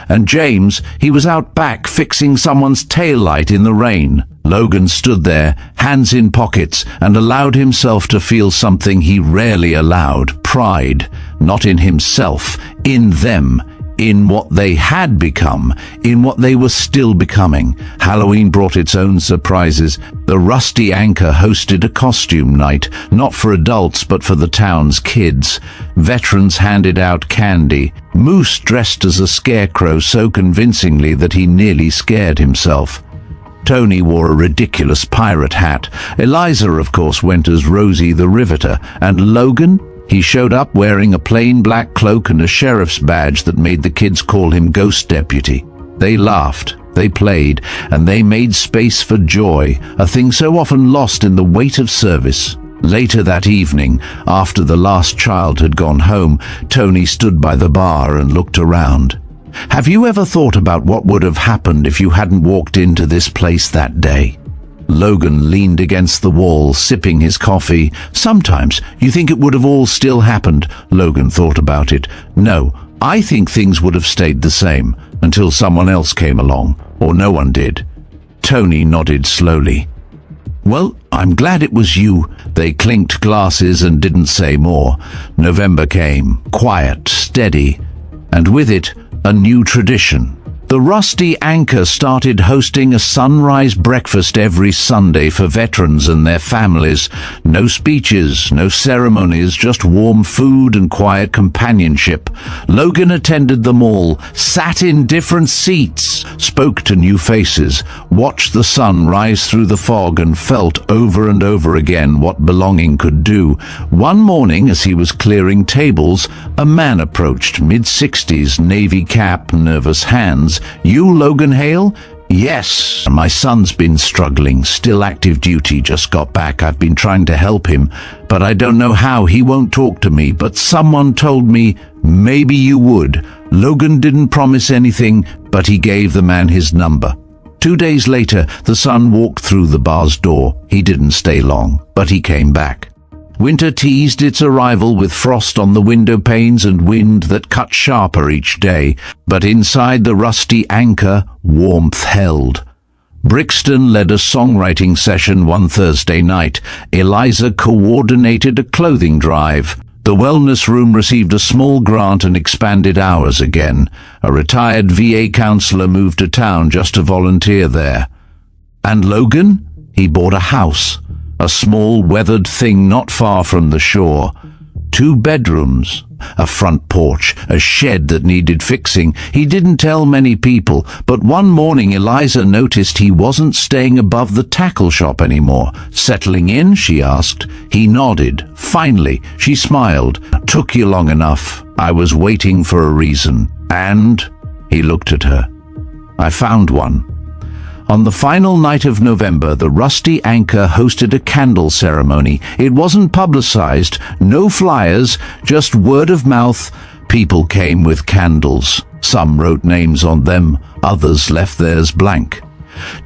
And James, he was out back fixing someone's taillight in the rain. Logan stood there, hands in pockets, and allowed himself to feel something he rarely allowed. Pride, not in himself, in them. In what they had become, in what they were still becoming. Halloween brought its own surprises. The Rusty Anchor hosted a costume night, not for adults but for the town's kids. Veterans handed out candy. Moose dressed as a scarecrow so convincingly that he nearly scared himself. Tony wore a ridiculous pirate hat. Eliza, of course, went as Rosie the Riveter. And Logan? He showed up wearing a plain black cloak and a sheriff's badge that made the kids call him Ghost Deputy. They laughed, they played, and they made space for joy, a thing so often lost in the weight of service. Later that evening, after the last child had gone home, Tony stood by the bar and looked around. Have you ever thought about what would have happened if you hadn't walked into this place that day? Logan leaned against the wall, sipping his coffee. Sometimes you think it would have all still happened. Logan thought about it. No, I think things would have stayed the same until someone else came along, or no one did. Tony nodded slowly. "Well, I'm glad it was you." They clinked glasses and didn't say more. November came, quiet, steady, and with it, a new tradition. The Rusty Anchor started hosting a sunrise breakfast every Sunday for veterans and their families. No speeches, no ceremonies, just warm food and quiet companionship. Logan attended them all, sat in different seats, spoke to new faces, watched the sun rise through the fog, and felt over and over again what belonging could do. One morning, as he was clearing tables, a man approached, mid-60s, navy cap, nervous hands. "You Logan Hale?" "Yes. My son's been struggling, still active duty, just got back. I've been trying to help him, but I don't know how. He won't talk to me, but someone told me maybe you would." Logan didn't promise anything, but he gave the man his number. 2 days later, the son walked through the bar's door. He didn't stay long, but he came back. Winter teased its arrival with frost on the window panes and wind that cut sharper each day, but inside the Rusty Anchor, warmth held. Brixton led a songwriting session one Thursday night. Eliza coordinated a clothing drive. The wellness room received a small grant and expanded hours again. A retired VA counselor moved to town just to volunteer there. And Logan? He bought a house. A small, weathered thing not far from the shore. 2 bedrooms, a front porch, a shed that needed fixing. He didn't tell many people, but one morning Eliza noticed he wasn't staying above the tackle shop anymore. "Settling in?" she asked. He nodded. "Finally," she smiled. "Took you long enough. I was waiting for a reason." "And?" He looked at her. "I found one." On the final night of November, the Rusty Anchor hosted a candle ceremony. It wasn't publicized, no flyers, just word of mouth. People came with candles. Some wrote names on them, others left theirs blank.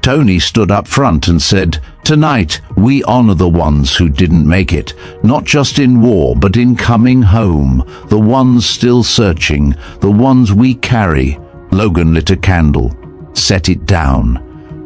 Tony stood up front and said, "Tonight, we honor the ones who didn't make it, not just in war, but in coming home, the ones still searching, the ones we carry." Logan lit a candle, set it down,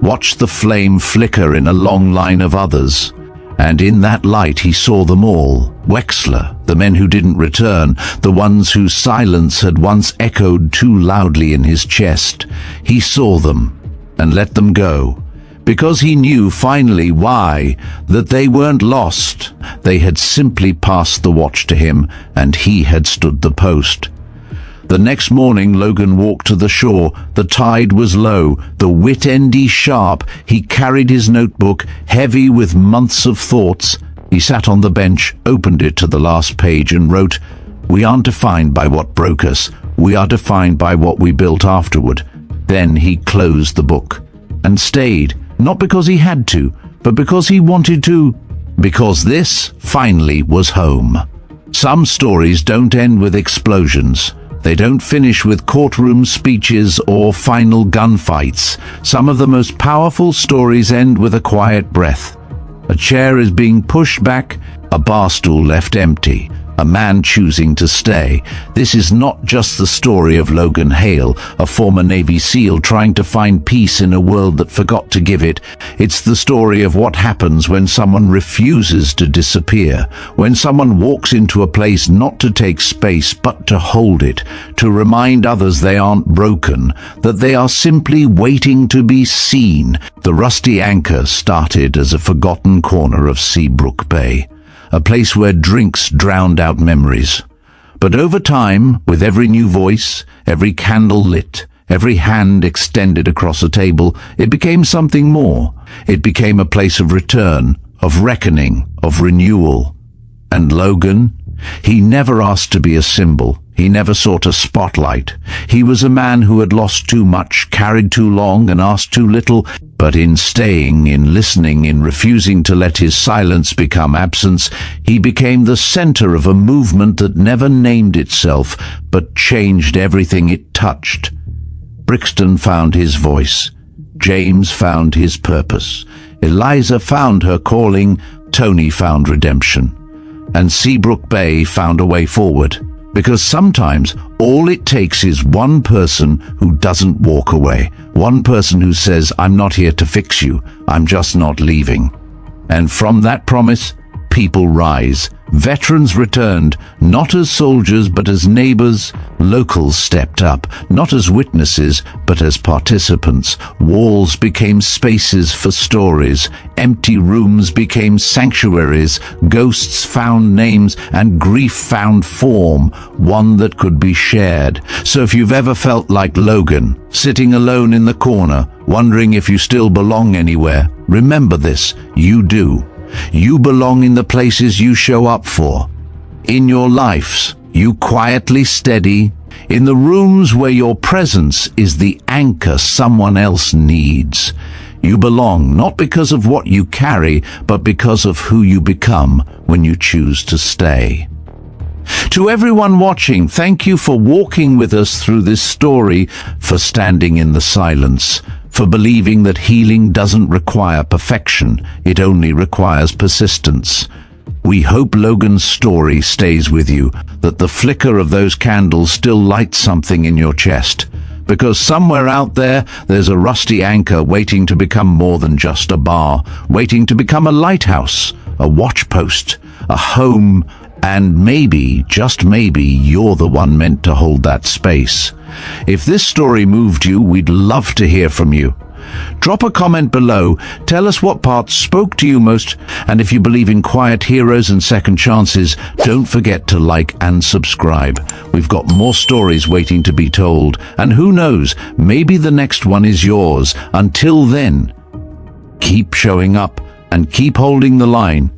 watched the flame flicker in a long line of others. And in that light he saw them all. Wexler, the men who didn't return, the ones whose silence had once echoed too loudly in his chest. He saw them and let them go, because he knew finally why, that they weren't lost. They had simply passed the watch to him, and he had stood the post. The next morning, Logan walked to the shore. The tide was low, the wit-endy sharp. He carried his notebook, heavy with months of thoughts. He sat on the bench, opened it to the last page, and wrote, "We aren't defined by what broke us. We are defined by what we built afterward." Then he closed the book and stayed, not because he had to, but because he wanted to. Because this, finally, was home. Some stories don't end with explosions. They don't finish with courtroom speeches or final gunfights. Some of the most powerful stories end with a quiet breath. A chair is being pushed back, a bar stool left empty, a man choosing to stay. This is not just the story of Logan Hale, a former Navy SEAL trying to find peace in a world that forgot to give it. It's the story of what happens when someone refuses to disappear, when someone walks into a place not to take space but to hold it, to remind others they aren't broken, that they are simply waiting to be seen. The Rusty Anchor started as a forgotten corner of Seabrook Bay, a place where drinks drowned out memories. But over time, with every new voice, every candle lit, every hand extended across a table, it became something more. It became a place of return, of reckoning, of renewal. And Logan? He never asked to be a symbol. He never sought a spotlight. He was a man who had lost too much, carried too long, and asked too little. But in staying, in listening, in refusing to let his silence become absence, he became the center of a movement that never named itself, but changed everything it touched. Brixton found his voice. James found his purpose. Eliza found her calling. Tony found redemption. And Seabrook Bay found a way forward. Because sometimes all it takes is one person who doesn't walk away. One person who says, "I'm not here to fix you. I'm just not leaving." And from that promise, people rise. Veterans returned, not as soldiers but as neighbors. Locals stepped up, not as witnesses but as participants. Walls became spaces for stories. Empty rooms became sanctuaries. Ghosts found names and grief found form, one that could be shared. So if you've ever felt like Logan, sitting alone in the corner, wondering if you still belong anywhere, remember this: you do. You belong in the places you show up for. In your lives, you quietly steady. In the rooms where your presence is the anchor someone else needs. You belong not because of what you carry, but because of who you become when you choose to stay. To everyone watching, thank you for walking with us through this story, for standing in the silence, for believing that healing doesn't require perfection, it only requires persistence. We hope Logan's story stays with you, that the flicker of those candles still lights something in your chest. Because somewhere out there, there's a rusty anchor waiting to become more than just a bar, waiting to become a lighthouse, a watch post, a home, and maybe, just maybe, you're the one meant to hold that space. If this story moved you, we'd love to hear from you. Drop a comment below, tell us what parts spoke to you most, and if you believe in quiet heroes and second chances, don't forget to like and subscribe. We've got more stories waiting to be told, and who knows, maybe the next one is yours. Until then, keep showing up and keep holding the line.